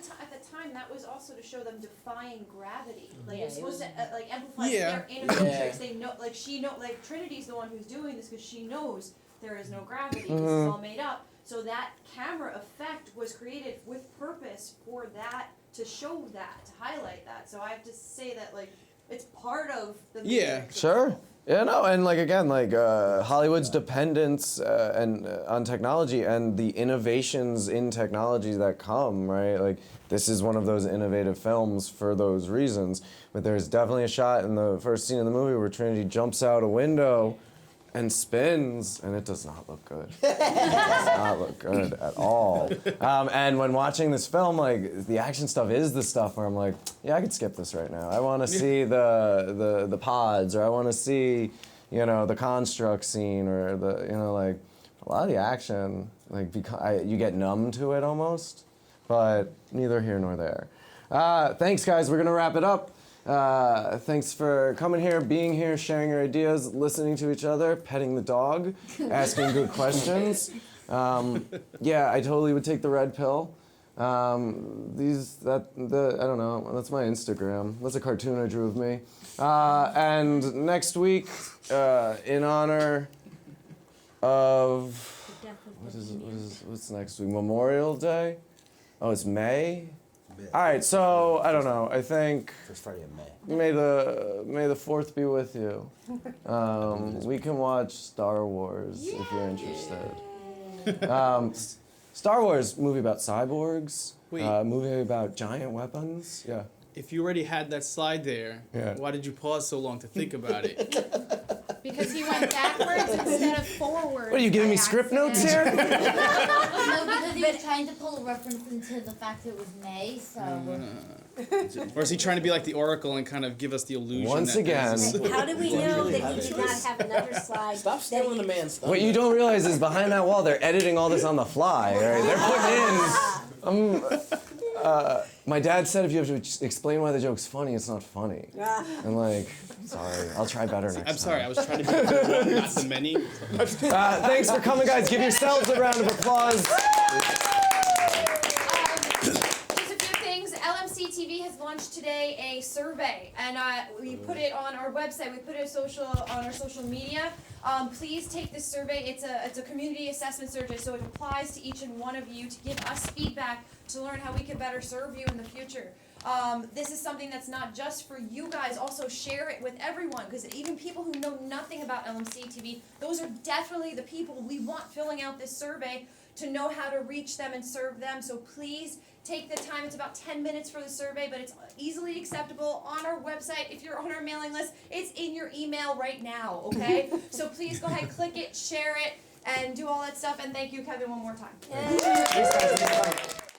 time, that was also to show them defying gravity. Like Yeah, it's it supposed was- to like amplify. Yeah. They're in a matrix. They know, like she know, like Trinity's the one who's doing this because she knows there is no gravity. This is all made up. So that camera effect was created with purpose for that, to show that, to highlight that. So I have to say that like it's part of the matrix Sure. itself. Yeah, no, and like again, like Hollywood's dependence on technology and the innovations in technology that come, right? Like this is one of those innovative films for those reasons. But there's definitely a shot in the first scene of the movie where Trinity jumps out a window and spins, and it does not look good. It does not look good at all. And when watching this film, like the action stuff is the stuff where I'm like, yeah, I could skip this right now. I want to see the pods, or I want to see, the construct scene, or like a lot of the action, like you get numb to it almost. But neither here nor there. Thanks, guys. We're gonna wrap it up. Thanks for coming here, being here, sharing your ideas, listening to each other, petting the dog, asking good questions. Yeah, I totally would take the red pill. I don't know, that's my Instagram. That's a cartoon I drew of me. And next week, in honor of, what's next week? Memorial Day? Oh, it's May? All right, so I don't know. I think First Friday in May. May the 4th be with you. We can watch Star Wars if you're interested. Star Wars movie about cyborgs. Wait. Movie about giant weapons. Yeah. If you already had that slide there, why did you pause so long to think about it? Because he went backwards instead of forward. What are you giving me by script notes here? No, because he was trying to pull a reference into the fact it was May, so. Or is he trying to be like the Oracle and kind of give us the illusion? Once that again. this is- How do we know that he did not have another slide? Stop stealing the man's stuff. What you don't realize is behind that wall, they're editing all this on the fly. Right? They're putting in. My dad said if you have to explain why the joke's funny, it's not funny. I'm like, sorry, I'll try better next time. I'm sorry, I was trying to be the one, not the many. Thanks for coming, guys. Give yourselves a round of applause. Just a few things. LMC TV has launched today a survey, and we put it on our website. We put it on our social media. Please take this survey. It's a community assessment survey, so it applies to each and one of you to give us feedback to learn how we can better serve you in the future. This is something that's not just for you guys. Also share it with everyone, because even people who know nothing about LMC TV, those are definitely the people we want filling out this survey to know how to reach them and serve them. So please take the time. It's about 10 minutes for the survey, but it's easily acceptable on our website. If you're on our mailing list, it's in your email right now, okay? So please go ahead, click it, share it, and do all that stuff. And thank you, Kevin, one more time. Thanks, guys.